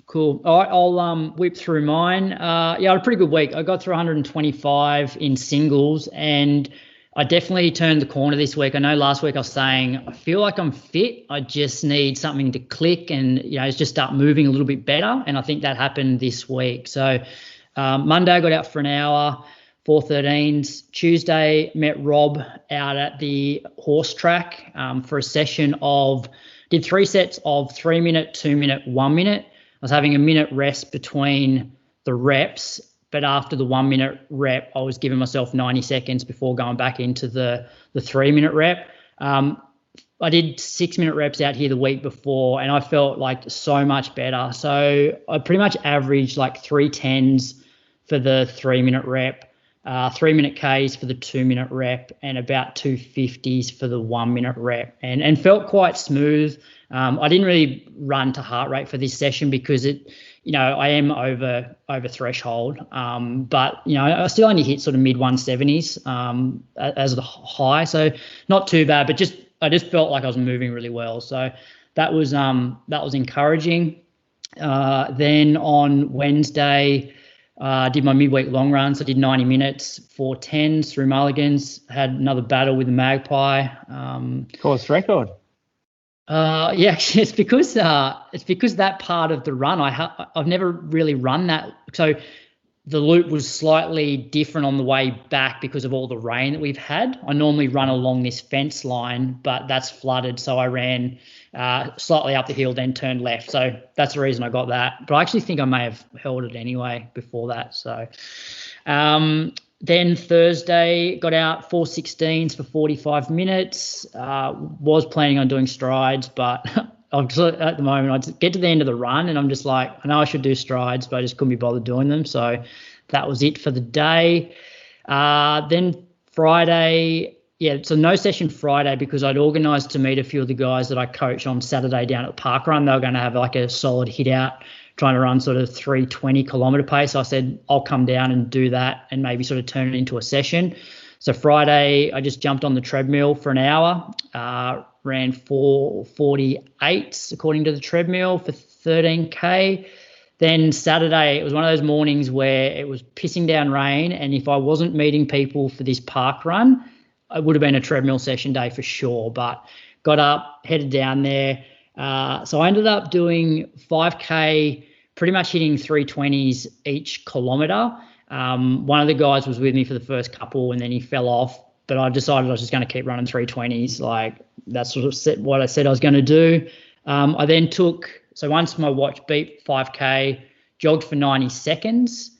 Cool. All right, I'll whip through mine. I had a pretty good week. I got through 125 in singles, and I definitely turned the corner this week. I know last week I was saying I feel like I'm fit. I just need something to click and, just start moving a little bit better. And I think that happened this week. So Monday I got out for an hour, 4:13s. Tuesday met Rob out at the horse track for a session did 3 sets of 3 minute, 2 minute, 1 minute. I was having a minute rest between the reps. But after the 1 minute rep, I was giving myself 90 seconds before going back into the 3 minute rep. I did 6 minute reps out here the week before and I felt like so much better. So I pretty much averaged like 3:10s for the 3 minute rep, 3 minute Ks for the 2 minute rep and about 250s for the 1 minute rep and felt quite smooth. I didn't really run to heart rate for this session because I am over threshold, but I still only hit sort of mid 170s as the high, so not too bad. But I just felt like I was moving really well, so that was encouraging. Then on Wednesday, did my midweek long runs. I did 90 minutes, 4:10s through Mulligans. Had another battle with the Magpie. Course record. It's because that part of the run I've never really run that. So the loop was slightly different on the way back because of all the rain that we've had. I normally run along this fence line, but that's flooded, so I ran slightly up the hill, then turned left. So that's the reason I got that. But I actually think I may have held it anyway before that. So then Thursday, got out 4:16s for 45 minutes. Was planning on doing strides, but at the moment I get to the end of the run and I'm just like, I know I should do strides, but I just couldn't be bothered doing them. So that was it for the day. Then Friday, so no session Friday because I'd organised to meet a few of the guys that I coach on Saturday down at the parkrun. They were going to have like a solid hit out, trying to run sort of 3:20 kilometre pace. So I said, I'll come down and do that and maybe sort of turn it into a session. So Friday, I just jumped on the treadmill for an hour, ran 4:48 according to the treadmill for 13K. Then Saturday, it was one of those mornings where it was pissing down rain. And if I wasn't meeting people for this park run, it would have been a treadmill session day for sure. But got up, headed down there. So I ended up doing 5K, pretty much hitting 3:20s each kilometre. One of the guys was with me for the first couple and then he fell off, but I decided I was just going to keep running 3:20s. Like that's sort of what I said I was going to do. I then so once my watch beeped 5K, jogged for 90 seconds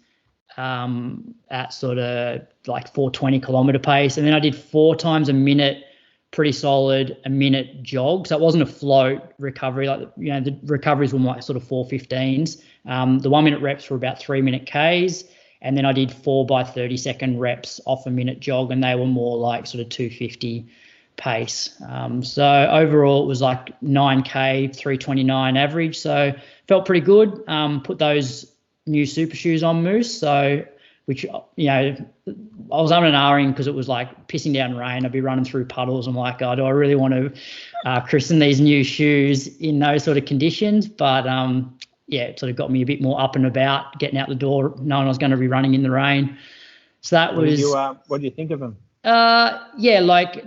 at sort of like 4:20 kilometre pace. And then I did 4 times a minute, pretty solid, a minute jog. So it wasn't a float recovery. The recoveries were like sort of 4:15s. The 1 minute reps were about 3 minute Ks. And then I did 4 by 30 second reps off a minute jog and they were more like sort of 250 pace. So overall it was like 9K, 3:29 average. So felt pretty good. Put those new super shoes on Moose. So which, I was on an R-ing because it was like pissing down rain. I'd be running through puddles. I'm like, oh, do I really want to christen these new shoes in those sort of conditions? But it sort of got me a bit more up and about, getting out the door, knowing I was going to be running in the rain. So that was. What do you think of them? Like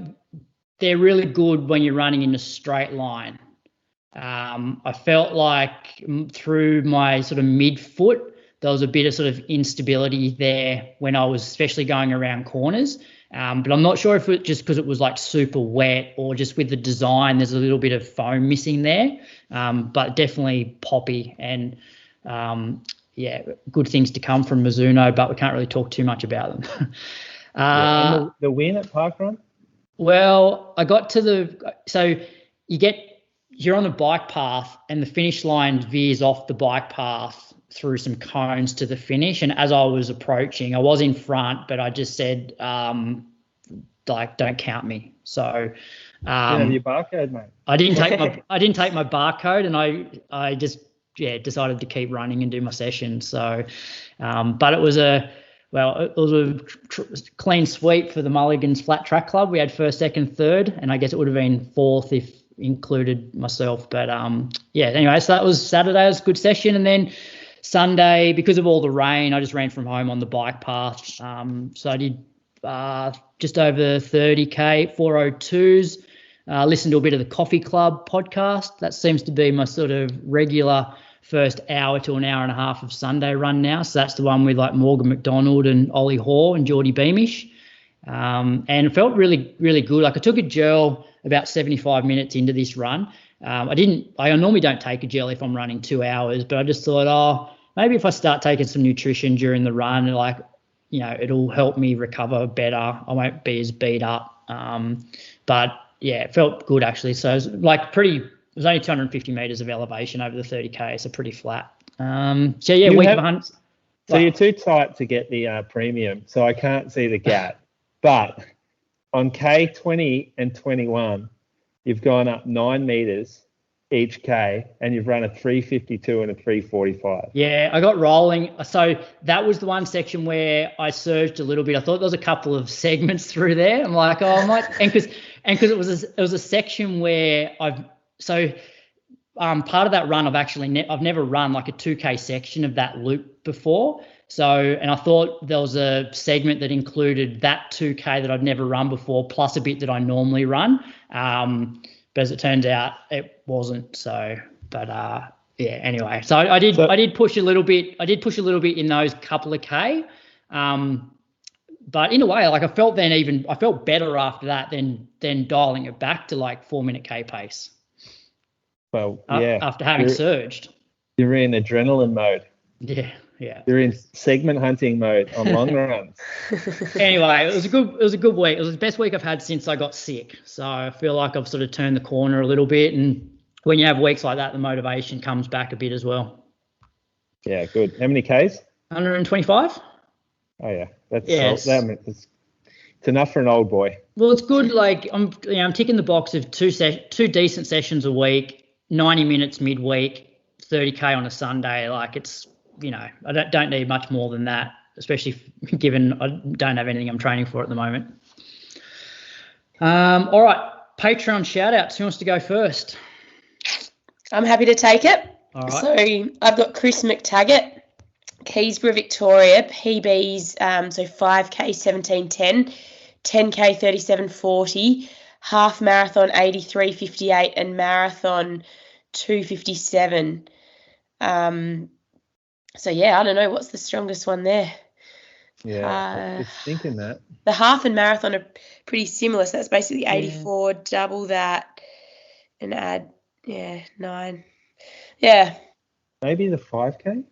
they're really good when you're running in a straight line. I felt like through my sort of midfoot, there was a bit of sort of instability there when I was especially going around corners. But I'm not sure if it just because it was like super wet or just with the design, there's a little bit of foam missing there. But definitely poppy and good things to come from Mizuno, but we can't really talk too much about them. And the win at parkrun? Well, I got to so you're on the bike path and the finish line veers off the bike path through some cones to the finish. And as I was approaching, I was in front, but I just said, don't count me. So, you have your barcode, mate. I didn't take my barcode and I just, decided to keep running and do my session. So, but it was a clean sweep for the Mulligans Flat Track Club. We had first, second, third, and I guess it would have been fourth if included myself. But anyway, so that was Saturday. It was a good session. And then Sunday, because of all the rain, I just ran from home on the bike path. So I did just over 30K, 4:02s. Listen to a bit of the Coffee Club podcast. That seems to be my sort of regular first hour to an hour and a half of Sunday run now. So that's the one with like Morgan McDonald and Ollie Hoare and Geordie Beamish. And it felt really, really good. Like I took a gel about 75 minutes into this run. I normally don't take a gel if I'm running 2 hours, but I just thought, maybe if I start taking some nutrition during the run, like, it'll help me recover better. I won't be as beat up. But yeah, it felt good actually. So it was like it was only 250 meters of elevation over the 30K, so pretty flat. So yeah, week of 100. So you're too tight to get the premium, so I can't see the gap. But on K20 and 21, you've gone up 9 meters each K, and you've run a 3:52 and a 3:45. Yeah, I got rolling. So that was the one section where I surged a little bit. I thought there was a couple of segments through there. I'm like, I might, and because it was a section where part of that run I've never run like a 2K section of that loop before. So, and I thought there was a segment that included that 2K that I'd never run before, plus a bit that I normally run. But as it turns out, it wasn't. So, but yeah. Anyway, so I did push a little bit. I did push a little bit in those couple of K. But in a way, like I felt better after that than dialing it back to like 4-minute K pace. Well, yeah. After having surged. You're in adrenaline mode. Yeah. Yeah. You're in segment hunting mode on long runs. Anyway, it was a good week. It was the best week I've had since I got sick. So I feel like I've sort of turned the corner a little bit. And when you have weeks like that, the motivation comes back a bit as well. Yeah, good. How many Ks? 125. Oh yeah, it's enough for an old boy. Well, it's good. Like I'm ticking the box of two decent sessions a week, 90 minutes midweek, 30K on a Sunday. Like it's, I don't need much more than that, especially given I don't have anything I'm training for at the moment. All right, Patreon shout-outs. Who wants to go first? I'm happy to take it. All right. So I've got Chris McTaggart, Keysborough, Victoria, PBs, so 5K 17:10, 10K 37:40, half marathon 83:58, and marathon 2:57. So yeah, I don't know what's the strongest one there. Yeah, I was thinking that. The half and marathon are pretty similar, so that's basically 84, double that, and add 9. Yeah. Maybe the 5K?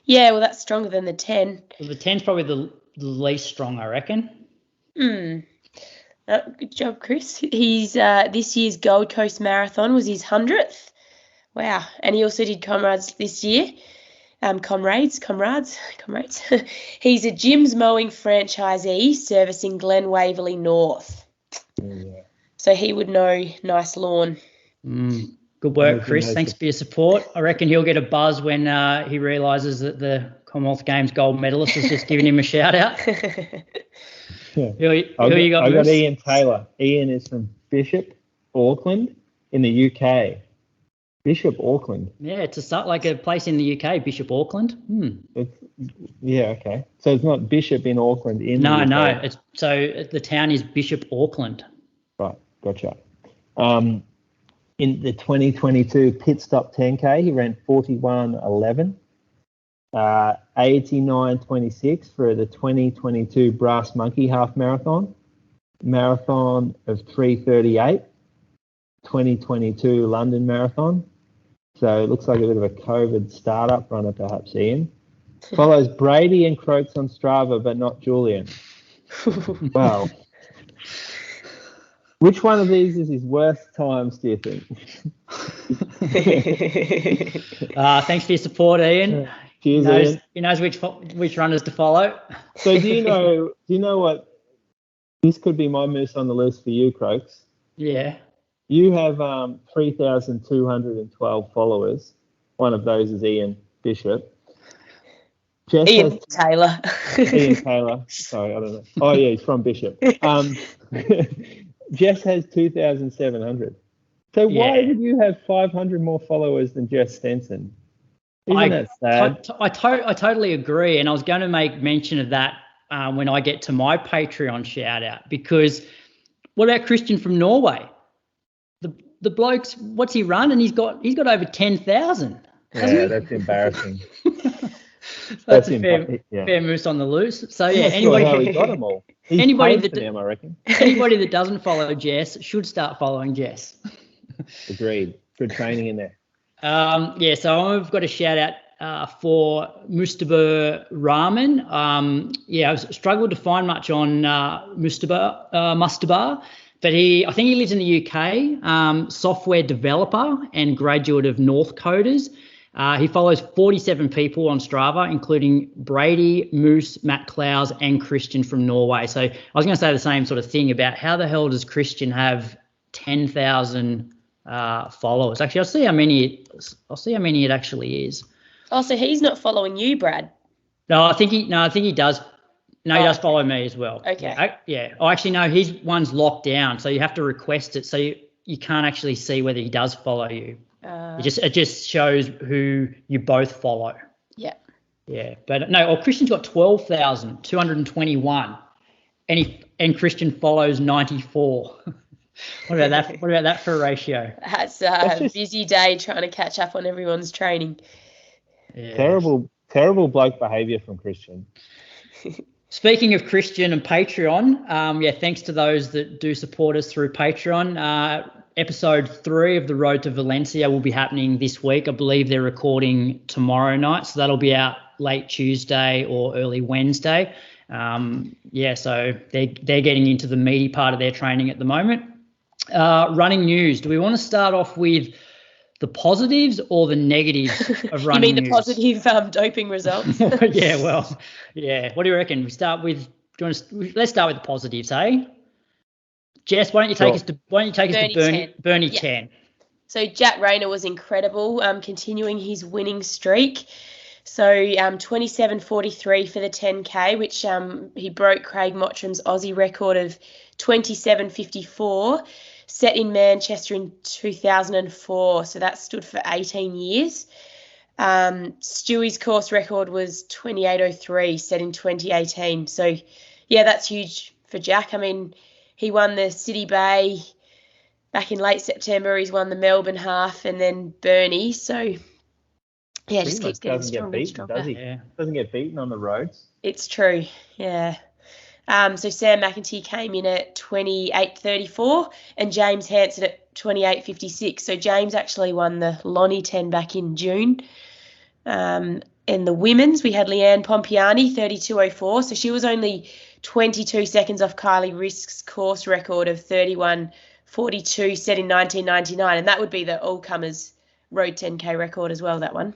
Yeah, well, that's stronger than the 10. Well, the 10's probably the least strong, I reckon. Good job, Chris. He's this year's Gold Coast Marathon was his 100th. Wow. And he also did Comrades this year. Comrades. He's a Jim's Mowing franchisee servicing Glen Waverley North. Yeah. So he would know nice lawn. Good work, Chris. Thanks for your support. I reckon he'll get a buzz when he realises that the Commonwealth Games gold medalist has just given him a shout out. Yeah. Who you got? I got Ian Taylor. Ian is from Bishop, Auckland, in the UK. Bishop Auckland. Yeah, it's like a place in the UK, Bishop Auckland. Okay. So it's not Bishop in Auckland in the UK. No. The town is Bishop Auckland. Right, gotcha. In the 2022 pit stop 10K, he ran 41:11, 89:26 for the 2022 Brass Monkey Half Marathon of 3:38, 2022 London Marathon. So it looks like a bit of a COVID startup runner, perhaps, Ian. Follows Brady and Croaks on Strava, but not Julian. Wow. Which one of these is his worst times, do you think? Thanks for your support, Ian. Cheers, Ian. He knows which runners to follow. So do you know what? This could be my moose on the loose for you, Croaks. Yeah. You have 3,212 followers. One of those is Ian Bishop. Ian Taylor. Sorry, I don't know. Oh, yeah, he's from Bishop. Jess has 2,700. So why would you have 500 more followers than Jess Stenson? Isn't that sad? I totally agree, and I was going to make mention of that when I get to my Patreon shout out, because what about Christian from Norway? The bloke's, what's he run? And he's got over 10,000. Yeah, that's embarrassing. That's a fair moose on the loose. So yeah, anybody how he got them all. Anybody that them, I reckon. Anybody that doesn't follow Jess should start following Jess. Agreed. Good training in there. So I've got a shout out for Mustafa Rahman. I've struggled to find much on Mustafa, but I think he lives in the UK, software developer and graduate of North Coders. He follows 47 people on Strava, including Brady, Moose, Matt Clowes, and Christian from Norway. So I was going to say the same sort of thing about how the hell does Christian have 10,000 followers? Actually, I'll see how many it actually is. Oh, so he's not following you, Brad? No, I think he does. No, he does follow me as well. Okay. Yeah. Oh, actually, no, his one's locked down, so you have to request it. So you can't actually see whether he does follow you. It just shows who you both follow. Yeah. Yeah, but no. Christian's got 12,221, and Christian follows 94. What about that? What about that for a ratio? That's a busy day trying to catch up on everyone's training. Yeah. Terrible bloke behaviour from Christian. Speaking of Christian and Patreon, thanks to those that do support us through Patreon. Episode 3 of the Road to Valencia will be happening this week. I believe they're recording tomorrow night, so that'll be out late Tuesday or early Wednesday. So they're getting into the meaty part of their training at the moment. Running news. Do we want to start off with the positives or the negatives of running news? You mean the positive doping results? Yeah. What do you reckon? Let's start with the positives, hey? Jess, why don't you take us to Burnie 10? So Jack Rayner was incredible, continuing his winning streak. So 27:43 for the 10K, which he broke Craig Mottram's Aussie record of 27:54, set in Manchester in 2004. So that stood for 18 years. Stewie's course record was 28:03, set in 2018. So, yeah, that's huge for Jack. I mean, he won the City Bay back in late September. He's won the Melbourne Half and then Burnie. So, yeah, just keeps getting stronger and stronger. Does he? Yeah. Doesn't get beaten on the roads. It's true, yeah. So Sam McEntee came in at 28:34 and James Hansen at 28:56. So James actually won the Lonnie 10 back in June. And the women's, we had Leanne Pompeani, 32:04. So she was only 22 seconds off Kylie Risk's course record of 31:42 set in 1999. And that would be the all-comers road 10K record as well, that one.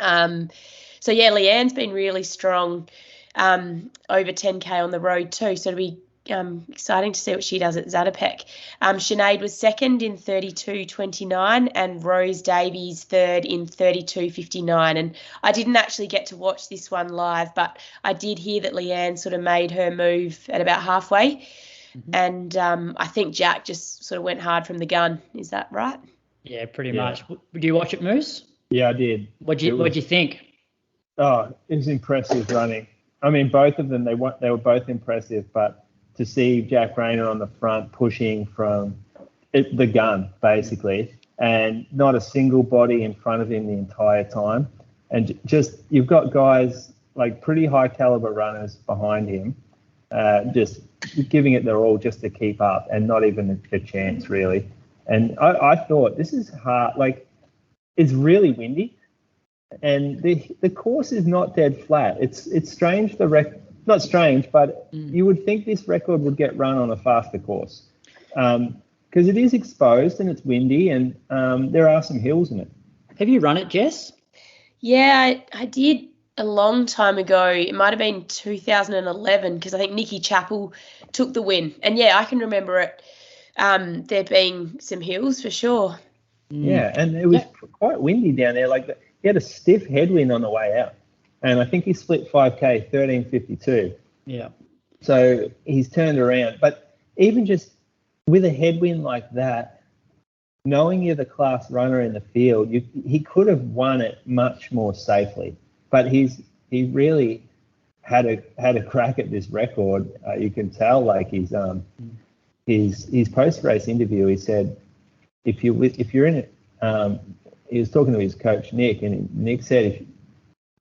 Leanne's been really strong over 10K on the road too. So it'll be exciting to see what she does at Zatopek. Sinead was second in 32:29 and Rose Davies third in 32:59. And I didn't actually get to watch this one live, but I did hear that Leanne sort of made her move at about halfway. Mm-hmm. And I think Jack just sort of went hard from the gun. Is that right? Yeah, pretty much. Did you watch it, Moose? Yeah, I did. What'd you think? Oh, it was impressive running. I mean, both of them, they were both impressive, but to see Jack Rayner on the front pushing from the gun, basically, and not a single body in front of him the entire time. And just, you've got guys, like pretty high caliber runners behind him, just giving it their all just to keep up and not even a chance, really. And I thought, this is hard. Like, it's really windy. And the course is not dead flat. It's strange, not strange, but you would think this record would get run on a faster course because it is exposed and it's windy and there are some hills in it. Have you run it, Jess? Yeah, I did a long time ago. It might have been 2011 because I think Nikki Chappell took the win. And, yeah, I can remember it there being some hills for sure. Yeah, and it was quite windy down there. Like he had a stiff headwind on the way out. And I think he split 5K, 13:52. Yeah. So he's turned around. But even just with a headwind like that, knowing you're the class runner in the field, he could have won it much more safely. But he really had a crack at this record. You can tell, like his post race interview. He said, if you're in it, he was talking to his coach Nick, and Nick said, if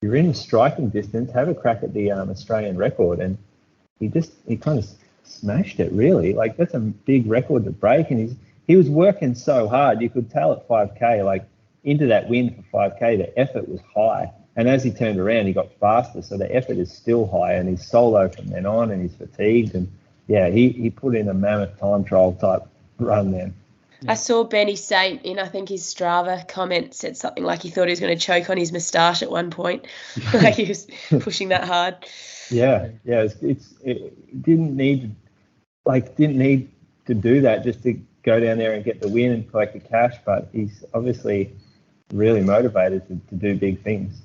you're in striking distance, have a crack at the Australian record. And he kind of smashed it, really. Like, that's a big record to break, and he was working so hard. You could tell at 5K, like into that win for 5K, the effort was high. And as he turned around, he got faster, so the effort is still high, and he's solo from then on, and he's fatigued. And yeah, he put in a mammoth time trial type run then. I saw Benny Saint in, I think, his Strava comment said something like he thought he was going to choke on his moustache at one point. Like he was pushing that hard. Yeah. It didn't need to do that just to go down there and get the win and collect the cash, but he's obviously really motivated to do big things.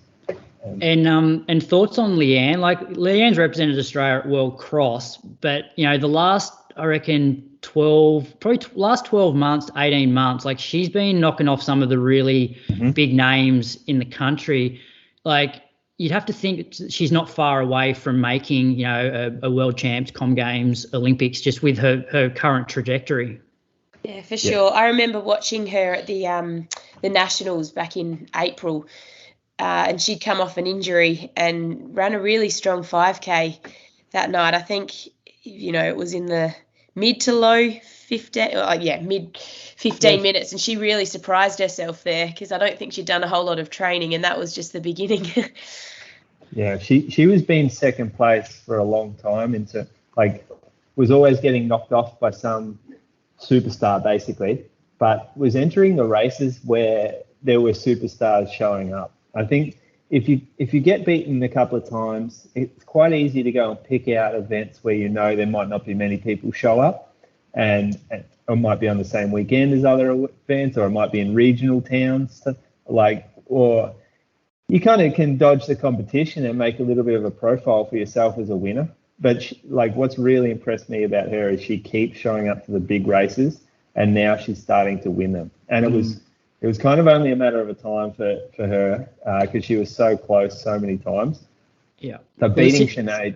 And thoughts on Leanne? Like, Leanne's represented Australia at World Cross, but the last, I reckon, last 12 months, 18 months, like, she's been knocking off some of the really big names in the country. Like, you'd have to think she's not far away from making, a world champs, Com Games, Olympics, just with her current trajectory. Yeah, for sure. I remember watching her at the Nationals back in April, and she'd come off an injury and ran a really strong 5K that night. I think, it was in the mid to low 15, mid 15 minutes, and she really surprised herself there, because I don't think she'd done a whole lot of training, and that was just the beginning. Yeah, she was being second place for a long time, was always getting knocked off by some superstar basically, but was entering the races where there were superstars showing up. I think if you get beaten a couple of times, it's quite easy to go and pick out events where there might not be many people show up, and it might be on the same weekend as other events, or it might be in regional towns, or you kind of can dodge the competition and make a little bit of a profile for yourself as a winner. But what's really impressed me about her is she keeps showing up to the big races, and now she's starting to win them. And it was kind of only a matter of a time for her, because she was so close so many times. Yeah. So Sinead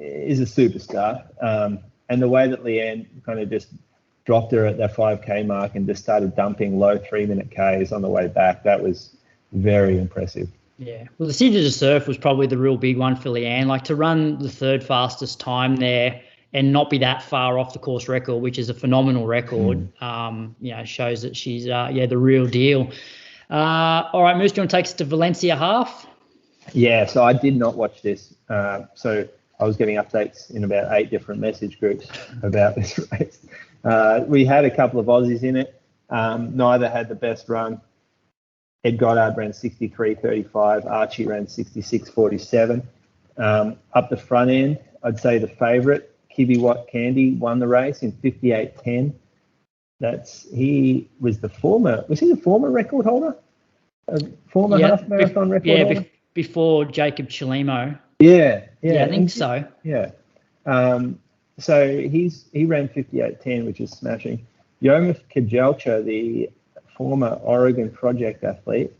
is a superstar. And the way that Leanne kind of just dropped her at that 5K mark and just started dumping low 3-minute Ks on the way back, that was very impressive. Yeah, well, the City to Surf was probably the real big one for Leanne. Like, to run the third fastest time there and not be that far off the course record, which is a phenomenal record, shows that she's, the real deal. All right, Moose, do you want to take us to Valencia Half? Yeah, so I did not watch this. So I was getting updates in about 8 different message groups about this race. We had a couple of Aussies in it. Neither had the best run. Ed Goddard ran 63.35. Archie ran 66.47. Up the front end, I'd say the favourite, Kibiwott Kandie, won the race in 58.10. He was the former record holder? Former half marathon record holder? Before Jacob Chilimo. Yeah, I think so. Yeah. So he ran 58.10, which is smashing. Yomif Kajelcha, the former Oregon Project athlete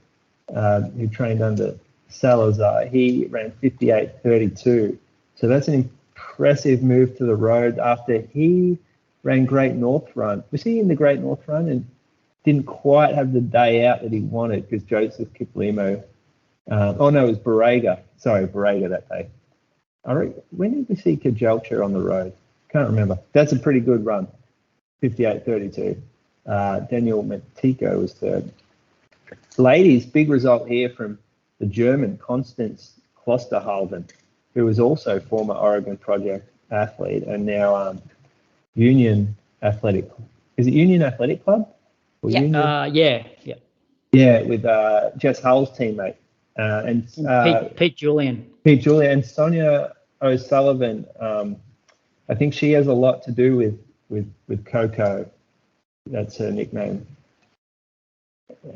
who trained under Salazar, he ran 58.32. So that's an impressive move to the road after he ran Great North Run. Was he in the Great North Run and didn't quite have the day out that he wanted because Joseph Kiplimo, it was Borrega. Sorry, Borrega that day. When did we see Kajelcha on the road? Can't remember. That's a pretty good run, 58.32. Daniel Matico was third. Ladies, big result here from the German Konstanze Klosterhalfen, who was also former Oregon Project athlete and now Union Athletic. Is it Union Athletic Club? Yeah. Yeah, with Jess Hull's teammate and Pete Julian. Pete Julian and Sonia O'Sullivan. I think she has a lot to do with Coco. That's her nickname.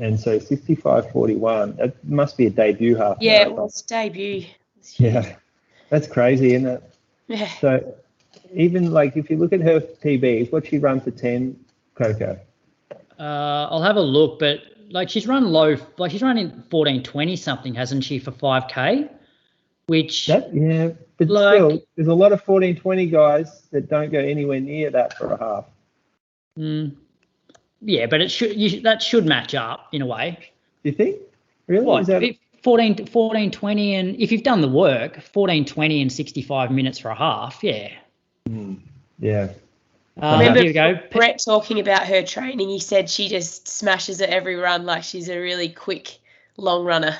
And so 65.41, that must be a debut half. Yeah, it was debut. Yeah, that's crazy, isn't it? Yeah. So even if you look at her PBs, what's she run for 10, Coco? I'll have a look, but she's run low, like she's running 14:20 something, hasn't she, for 5K? Which but still, there's a lot of 14:20 guys that don't go anywhere near that for a half. Yeah, but that should match up in a way. Do you think? Really? What? Is that 14:20, and if you've done the work, 14:20 and 65 minutes for a half, yeah. Yeah. Remember here we go. Brett talking about her training. He said she just smashes at every run, like she's a really quick, long runner.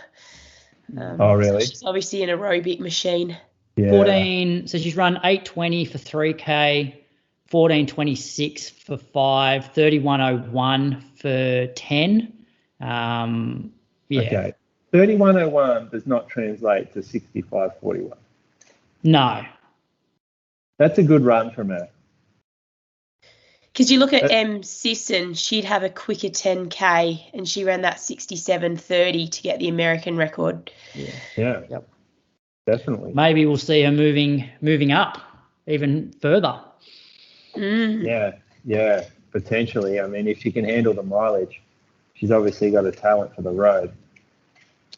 Oh, really? So she's obviously an aerobic machine. Yeah. So she's run 8:20 for 3K, 14:26 for 5, 31:01 for 10. Yeah. Okay. 31:01 does not translate to 65:41. No. That's a good run from her. Because you look at Sisson, she'd have a quicker 10K, and she ran that 67:30 to get the American record. Yeah. Yep. Definitely. Maybe we'll see her moving up even further. Yeah, potentially. I mean, if she can handle the mileage, she's obviously got a talent for the road.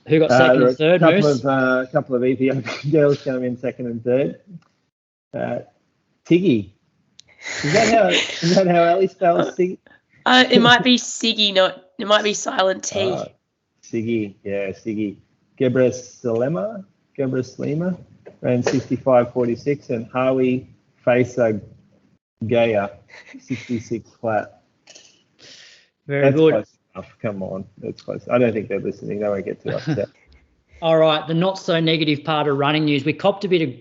Who got second and third, Moose? A couple of Ethiopian girls came in second and third. Tiggy. Is that how Ellie spells Siggy? It might be Siggy, it might be silent T. Siggy, yeah, Siggy. Gebrselassie ran 65:46, and Hawi Faisa Gaya 66 flat. Very good. Close enough. Come on, that's close. I don't think they're listening. They won't get too upset. All right, the not so negative part of running news. We copped a bit of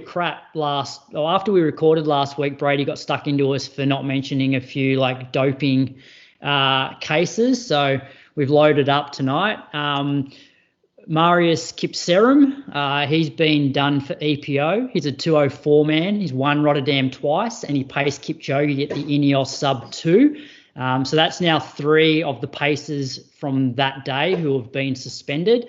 crap after we recorded last week. Brady got stuck into us for not mentioning a few like doping cases. So we've loaded up tonight. Marius Kipserum, he's been done for EPO. He's a 2:04 man. He's won Rotterdam twice, and he paced Kipchoge at the Ineos sub 2. So that's now 3 of the pacers from that day who have been suspended.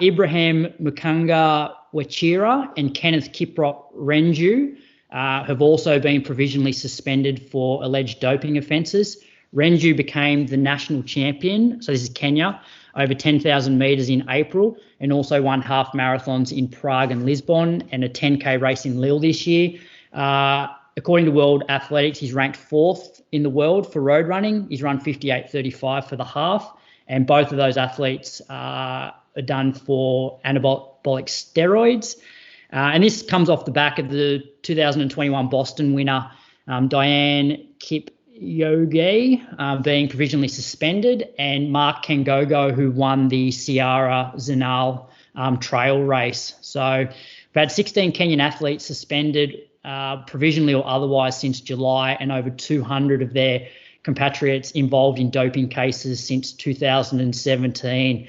Ibrahim Mukanga Wechira and Kenneth Kiprot Renju have also been provisionally suspended for alleged doping offences. Renju became the national champion, so this is Kenya, over 10,000 metres in April, and also won half marathons in Prague and Lisbon and a 10K race in Lille this year. According to World Athletics, he's ranked 4th in the world for road running. He's run 58:35 for the half, and both of those athletes are done for anabolic steroids. And this comes off the back of the 2021 Boston winner, Diane Kipchoge, being provisionally suspended, and Mark Kengogo, who won the Sierra Zinal trail race. So we've had 16 Kenyan athletes suspended provisionally or otherwise since July, and over 200 of their compatriots involved in doping cases since 2017.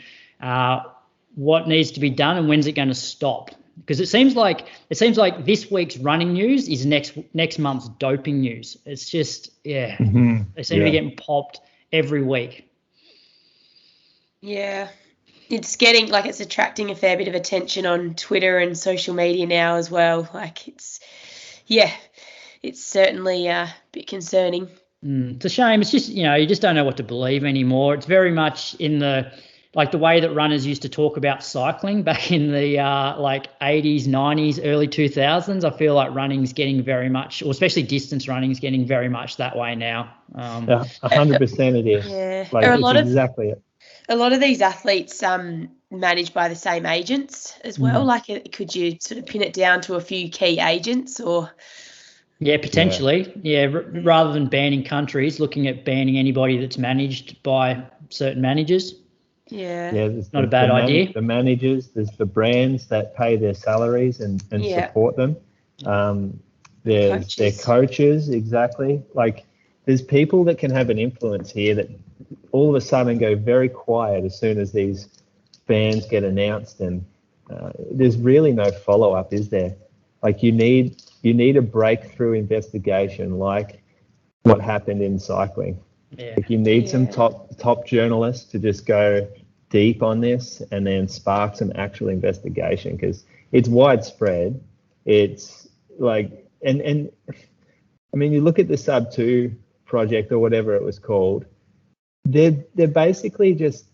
What needs to be done, and when's it going to stop? Because it seems like this week's running news is next month's doping news. It's just they seem to be getting popped every week. Yeah, it's it's attracting a fair bit of attention on Twitter and social media now as well. Like it's certainly a bit concerning. It's a shame. It's just, you just don't know what to believe anymore. It's very much in the way that runners used to talk about cycling back in the 80s, 90s, early 2000s. I feel like running's getting very much, or especially distance running, is getting very much that way now. 100% it is. Yeah. Exactly it. A lot of these athletes managed by the same agents as well. Could you sort of pin it down to a few key agents or? Yeah, potentially. Yeah, rather than banning countries, looking at banning anybody that's managed by certain managers. Yeah, it's not a bad idea. The managers, there's the brands that pay their salaries and support them. There's their coaches, exactly. There's people that can have an influence here that all of a sudden go very quiet as soon as these bans get announced, and there's really no follow-up, is there? You need a breakthrough investigation like what happened in cycling. Yeah. You need some top journalists to just go deep on this and then spark some actual investigation, because it's widespread. It's and I mean, you look at the Sub 2 project or whatever it was called. they're basically just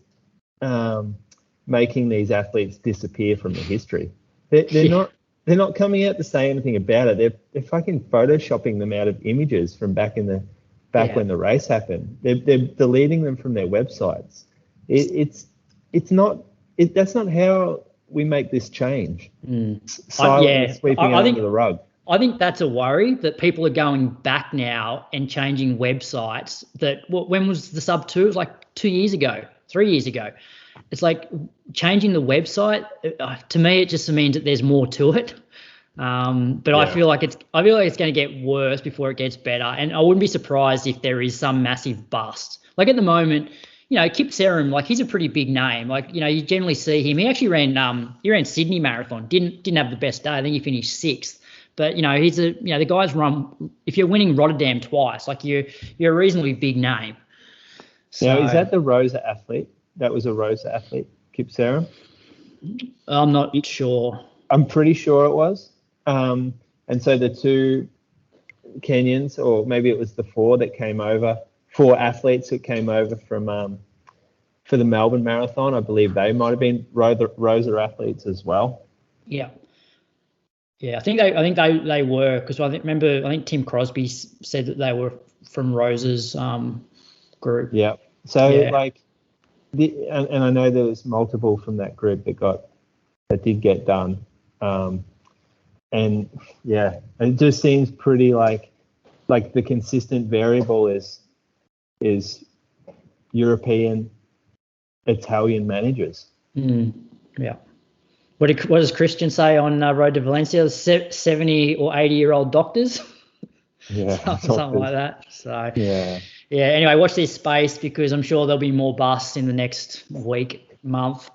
making these athletes disappear from the history. They're not coming out to say anything about it. They're fucking photoshopping them out of images from back when the race happened. They're deleting them from their websites. That's not how we make this change. Silently sweeping it under the rug. I think that's a worry, that people are going back now and changing websites. When was the sub 2? It was like 2 years ago, 3 years ago. It's like changing the website. To me, it just means that there's more to it. I feel like it's going to get worse before it gets better. And I wouldn't be surprised if there is some massive bust. Like at the moment, Kip Serum, like he's a pretty big name. Like, you generally see him. He actually ran Sydney Marathon. Didn't have the best day. I think he finished 6th. But he's the guy's run. If you're winning Rotterdam twice, like you're a reasonably big name. So, now, is that the Rosa athlete? That was a Rosa athlete, Kip Serum? I'm not sure. I'm pretty sure it was. And so the 2 Kenyans, or maybe it was the 4 that came over, 4 athletes that came over from for the Melbourne Marathon. I believe they might have been Rosa athletes as well. Yeah. Yeah, I think they were, because I think Tim Crosby said that they were from Rosa's group. Yeah. So and I know there was multiple from that group that did get done. And yeah, it just seems pretty like the consistent variable is European, Italian managers. Yeah. What does Christian say on Road to Valencia? 70 or 80-year-old doctors? Yeah. Something like that. So yeah. Anyway, watch this space, because I'm sure there'll be more busts in the next week, month,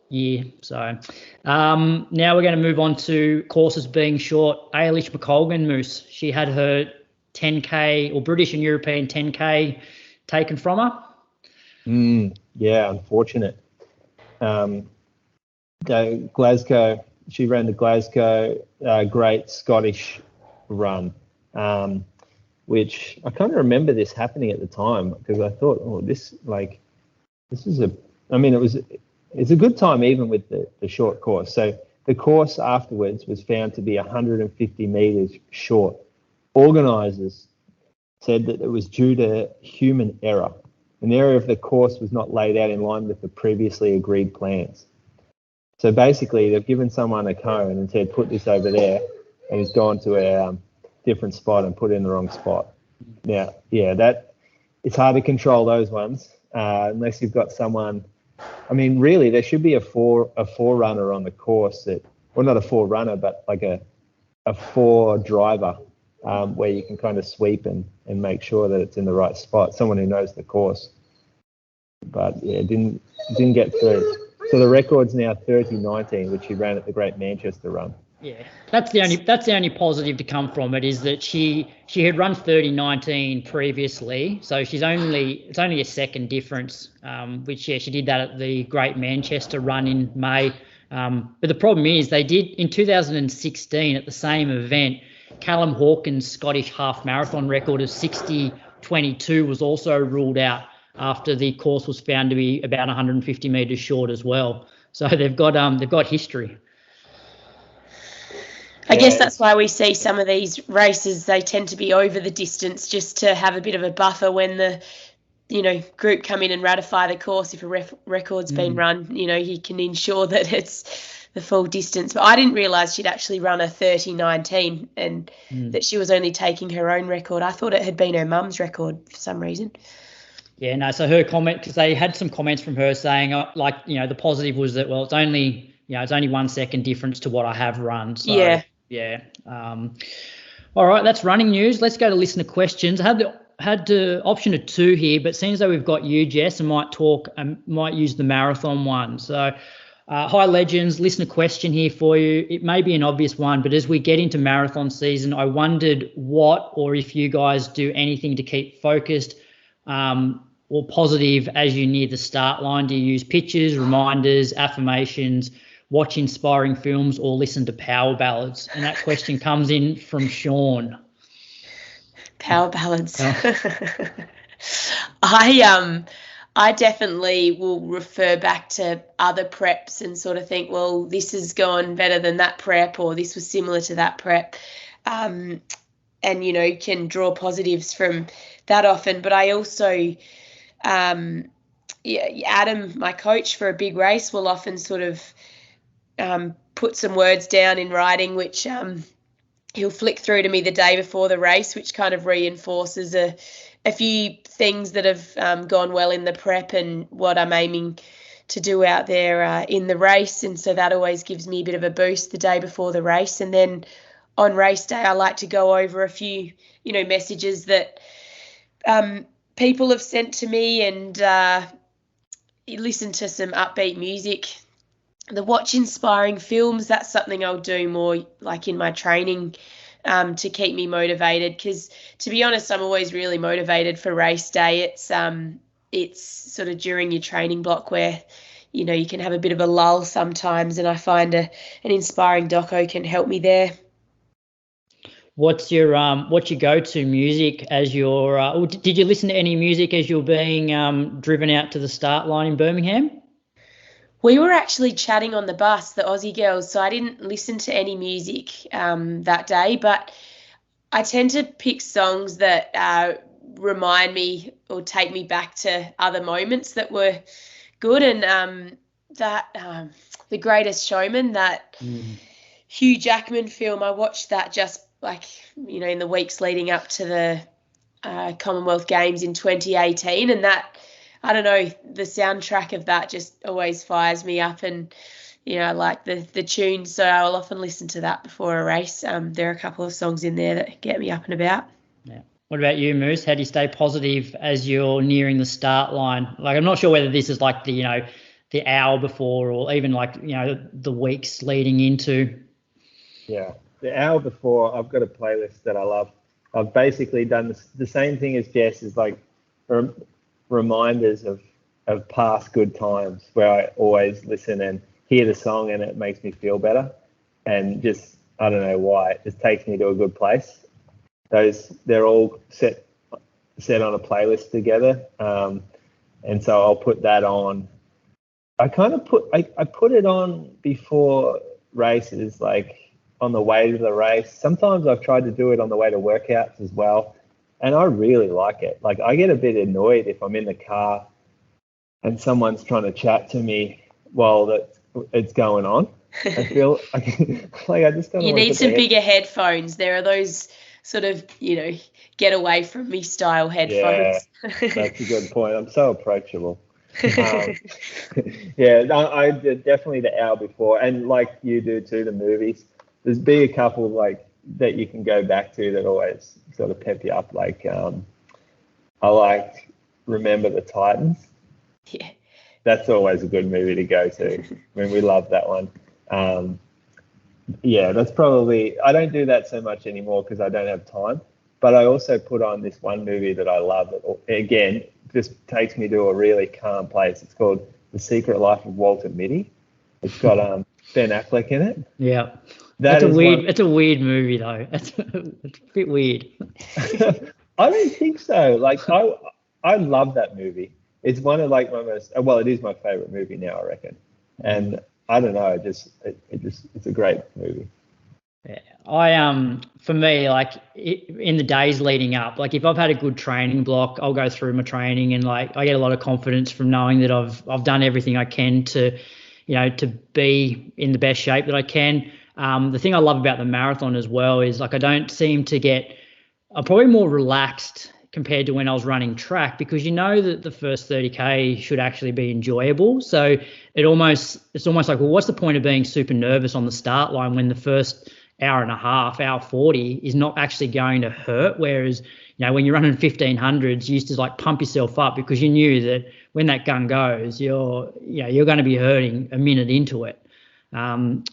year. So now we're going to move on to courses being short. Ailish McColgan, Moose, she had her 10K or British and European 10K taken from her. Yeah, unfortunate. Glasgow, she ran the Glasgow Great Scottish Run, which I kind of remember this happening at the time, because I thought, it's a good time even with the short course. So the course afterwards was found to be 150 metres short. Organisers said that it was due to human error. An area of the course was not laid out in line with the previously agreed plans. So basically, they've given someone a cone and said, put this over there, and he's gone to a different spot and put it in the wrong spot. Now, it's hard to control those ones unless you've got someone. I mean, really, there should be a forerunner on the course not a forerunner, but like a 4 driver where you can kind of sweep and make sure that it's in the right spot. Someone who knows the course. But yeah, didn't get through. So the record's now 30:19, which she ran at the Great Manchester Run. Yeah, that's the only positive to come from it, is that she had run 30:19 previously, so it's only a second difference. Which she did that at the Great Manchester Run in May. But the problem is they did in 2016 at the same event. Callum Hawkins' Scottish half marathon record of 60:22 was also ruled out after the course was found to be about 150 metres short as well. So they've got history. I guess that's why we see some of these races, they tend to be over the distance just to have a bit of a buffer when the, group come in and ratify the course. If a record's been run, you can ensure that it's the full distance. But I didn't realise she'd actually run a 30:19 and that she was only taking her own record. I thought it had been her mum's record for some reason. Yeah, no, so her comment, because they had some comments from her saying, the positive was that, well, it's only 1 second difference to what I have run. So, yeah. All right, that's running news. Let's go to listener questions. I had the option of 2 here, but seems though we've got you, Jess, and might use the marathon one. So, hi, legends, listener question here for you. It may be an obvious one, but as we get into marathon season, I wondered what, or if you guys do anything to keep focused or positive as you near the start line. Do you use pictures, reminders, affirmations, watch inspiring films, or listen to power ballads? And that question comes in from Sean. Power ballads. I I definitely will refer back to other preps and sort of think, well, this has gone better than that prep, or this was similar to that prep. And, you know, can draw positives from that often. But I also, Adam, my coach for a big race, will often sort of put some words down in writing, which he'll flick through to me the day before the race, which kind of reinforces a few things that have gone well in the prep and what I'm aiming to do out there in the race. And so that always gives me a bit of a boost the day before the race. And then on race day, I like to go over a few, you know, messages that people have sent to me, and listen to some upbeat music. The watch inspiring films, that's something I'll do more like in my training to keep me motivated, because to be honest, I'm always really motivated for race day. It's sort of during your training block where, you know, you can have a bit of a lull sometimes, and I find an inspiring doco can help me there. What's your go-to music as you're or did you listen to any music as you're being driven out to the start line in Birmingham? We were actually chatting on the bus, the Aussie girls, so I didn't listen to any music that day, but I tend to pick songs that remind me or take me back to other moments that were good. And The Greatest Showman, that Hugh Jackman film, I watched that just like, you know, in the weeks leading up to the Commonwealth Games in 2018, and that, I don't know, the soundtrack of that just always fires me up, and, you know, I like the tune, so I'll often listen to that before a race. There are a couple of songs in there that get me up and about. Yeah. What about you, Moose? How do you stay positive as you're nearing the start line? Like, I'm not sure whether this is like the, you know, the hour before, or even like, you know, the weeks leading into. Yeah, the hour before, I've got a playlist that I love. I've basically done the same thing as Jess, is like reminders of past good times, where I always listen and hear the song and it makes me feel better, and just, I don't know why, it just takes me to a good place. They're all set on a playlist together, and so I'll put that on. I put it on before races, like on the way to the race. Sometimes I've tried to do it on the way to workouts as well, and I really like it. Like, I get a bit annoyed if I'm in the car and someone's trying to chat to me while it's going on. I feel like I just don't. You need some bigger headphones. There are those sort of, you know, get away from me style headphones. Yeah, that's a good point. I'm so approachable. Yeah, I definitely the hour before, and like you do too, the movies. There's be a couple like that you can go back to that always sort of pep you up. Like I liked Remember the Titans. Yeah, that's always a good movie to go to. I mean, we love that one. Yeah, that's probably, I don't do that so much anymore because I don't have time. But I also put on this one movie that I love that, again, just takes me to a really calm place. It's called The Secret Life of Walter Mitty. It's got Ben Affleck in it. Yeah. It's a weird movie though. It's a bit weird. I don't think so. Like, I love that movie. It's one of like my most, well, it is my favorite movie now, I reckon. And I don't know, it's a great movie. Yeah, for me, like in the days leading up, like if I've had a good training block, I'll go through my training and like I get a lot of confidence from knowing that I've done everything I can to, you know, to be in the best shape that I can. The thing I love about the marathon as well is like I don't seem to get, I'm probably more relaxed compared to when I was running track, because you know that the first 30K should actually be enjoyable. So it's almost like, well, what's the point of being super nervous on the start line when the first hour and a half, hour 40 is not actually going to hurt? Whereas, you know, when you're running 1500s, you used to like pump yourself up because you knew that when that gun goes, you're going to be hurting a minute into it.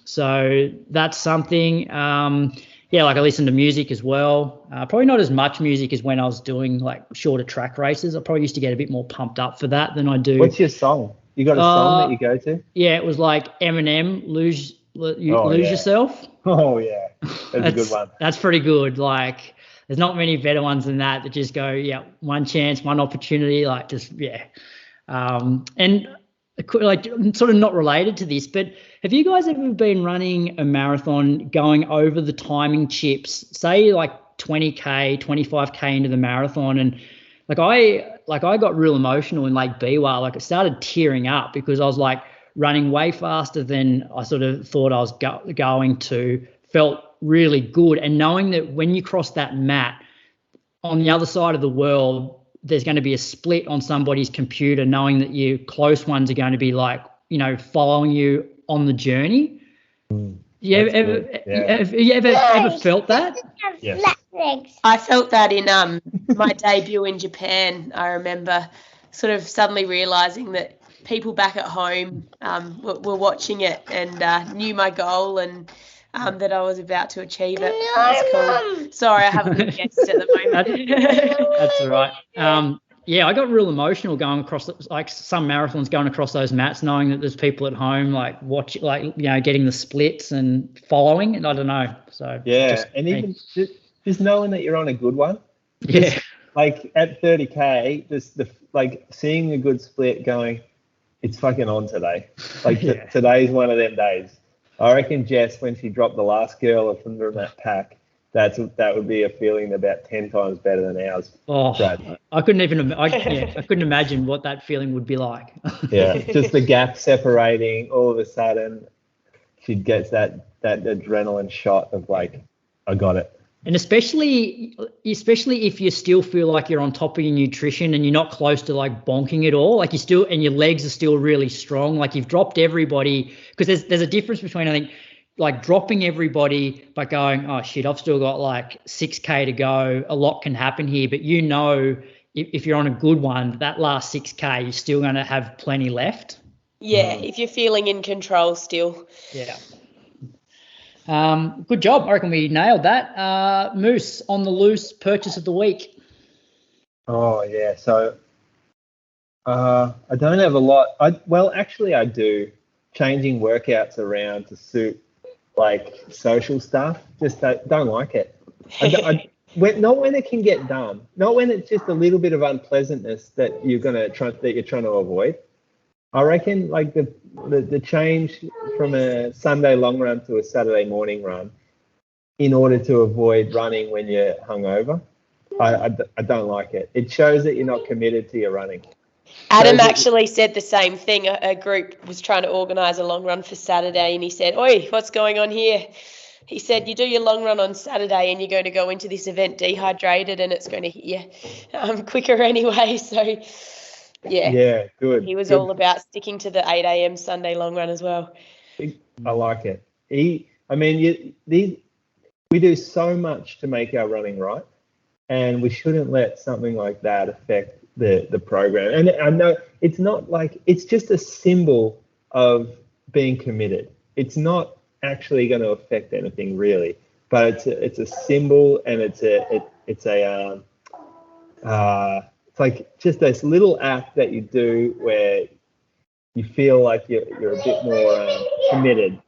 So that's something. Yeah, like I listen to music as well. Probably not as much music as when I was doing like shorter track races. I probably used to get a bit more pumped up for that than I do. What's your song? You got a song that you go to? Yeah, it was like Eminem, Lose Yourself. Oh yeah, that's a good one. That's pretty good. Like, there's not many better ones than that just go, yeah, one chance, one opportunity. Like, just, yeah. And like, sort of not related to this, but have you guys ever been running a marathon going over the timing chips, say like 20K, 25K into the marathon? And I got real emotional in Lake Biwa. Like, I started tearing up because I was like running way faster than I sort of thought I was going to. Felt really good. And knowing that when you cross that mat on the other side of the world, there's going to be a split on somebody's computer, knowing that your close ones are going to be like, following you on the journey. Have you ever felt that? Yes. I felt that in my debut in Japan. I remember sort of suddenly realising that people back at home were watching it and knew my goal and that I was about to achieve it. That's cool. Sorry, I haven't been guest at the moment. That's all right. I got real emotional going across, like, some marathons going across those mats, knowing that there's people at home like getting the splits and following. And I don't know. So even just knowing that you're on a good one. Yeah. Just, like at 30K, seeing a good split, going, it's fucking on today. Like today's one of them days. I reckon Jess, when she dropped the last girl from that pack, that would be a feeling about 10 times better than ours. Oh, I couldn't imagine what that feeling would be like. Yeah, just the gap separating. All of a sudden, she gets that adrenaline shot of like, I got it. And especially if you still feel like you're on top of your nutrition and you're not close to like bonking it all, like and your legs are still really strong, like you've dropped everybody, because there's a difference between, I think, like dropping everybody but going, oh shit, I've still got like 6K to go, a lot can happen here, but if you're on a good one, that last 6K, you're still going to have plenty left. Yeah, if you're feeling in control still. Yeah. Good job. I reckon we nailed that. Moose, on the loose purchase of the week. Oh, yeah. So I don't have a lot. Actually, I do. Changing workouts around to suit like social stuff. Just don't like it. Not when it can get done. Not when it's just a little bit of unpleasantness that you're trying to avoid. I reckon like the change from a Sunday long run to a Saturday morning run in order to avoid running when you're hungover, I don't like it. It shows that you're not committed to your running. Adam actually said the same thing. A group was trying to organise a long run for Saturday and he said, oi, what's going on here? He said, you do your long run on Saturday and you're going to go into this event dehydrated and it's going to hit you quicker anyway. So... Yeah, good. He was all about sticking to the 8 a.m. Sunday long run as well. I like it. We do so much to make our running right, and we shouldn't let something like that affect the program. And I know it's not like, it's just a symbol of being committed. It's not actually going to affect anything really, but it's a symbol, and it's like just this little act that you do where you feel like you're a bit more committed.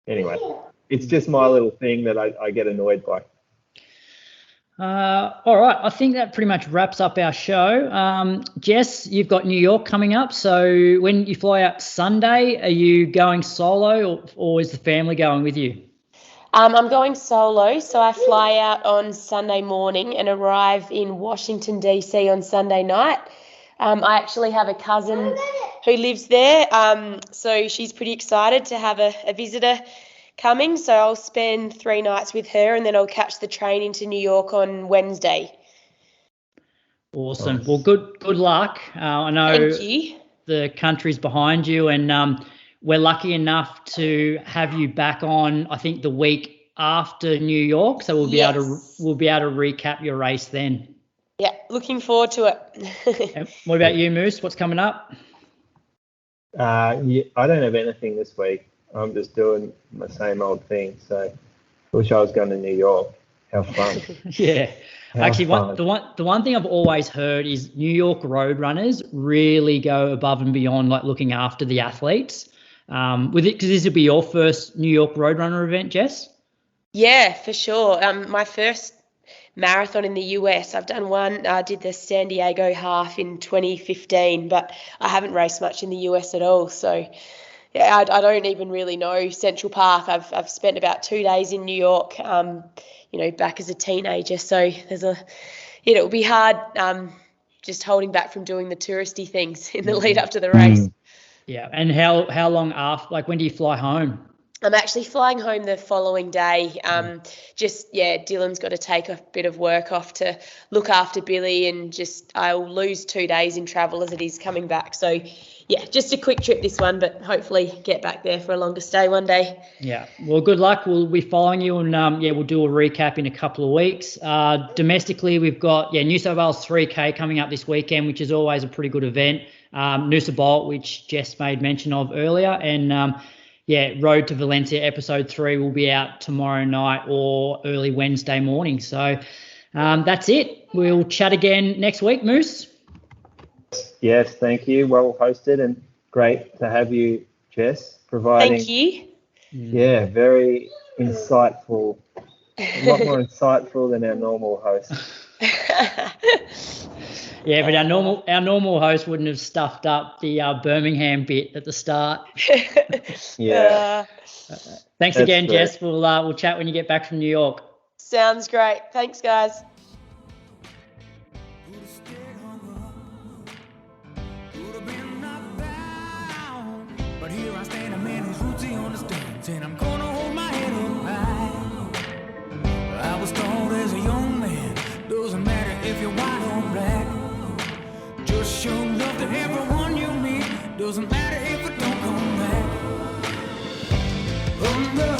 Anyway, it's just my little thing that I get annoyed by. All right, I think that pretty much wraps up our show. Jess, you've got New York coming up. So when you fly out Sunday, are you going solo or is the family going with you? I'm going solo, so I fly out on Sunday morning and arrive in Washington, D.C. on Sunday night. I actually have a cousin who lives there, so she's pretty excited to have a visitor coming. So I'll spend 3 nights with her and then I'll catch the train into New York on Wednesday. Awesome. Well, good luck. I know Thank you. The country's behind you, and we're lucky enough to have you back on, I think, the week after New York, so we'll be able to recap your race then. Yeah, looking forward to it. What about you, Moose? What's coming up? I don't have anything this week. I'm just doing my same old thing. So I wish I was going to New York. Have fun. Yeah. Actually, the one thing I've always heard is New York road runners really go above and beyond, like looking after the athletes. With it, because this will be your first New York Roadrunner event, Jess? Yeah, for sure. My first marathon in the US. I've done one. I did the San Diego half in 2015, but I haven't raced much in the US at all. So yeah, I don't even really know Central Park. I've spent about 2 days in New York, back as a teenager. So it'll be hard just holding back from doing the touristy things in the lead up to the race. Yeah, and how long after? Like, when do you fly home? I'm actually flying home the following day. Dylan's got to take a bit of work off to look after Billy, and I'll lose 2 days in travel as it is coming back. So, yeah, just a quick trip this one, but hopefully get back there for a longer stay one day. Yeah, well, good luck. We'll be following you, and we'll do a recap in a couple of weeks. Domestically, we've got New South Wales 3K coming up this weekend, which is always a pretty good event. Noosa Bolt, which Jess made mention of earlier, and Road to Valencia episode 3 will be out tomorrow night or early Wednesday morning. So that's it. We'll chat again next week, Moose. Yes, thank you. Well hosted and great to have you, Jess, providing. Thank you. Yeah, very insightful. A lot more insightful than our normal host. Yeah, but our normal host wouldn't have stuffed up the Birmingham bit at the start. Yeah. Thanks again, Jess. We'll chat when you get back from New York. Sounds great. Thanks, guys. But here I stand, a man who's rootsy on the stands, and I'm gonna hold my head up high. I was taught as a young man, doesn't matter if you're white or black. Just show love to everyone you meet, doesn't matter if it don't come back. On the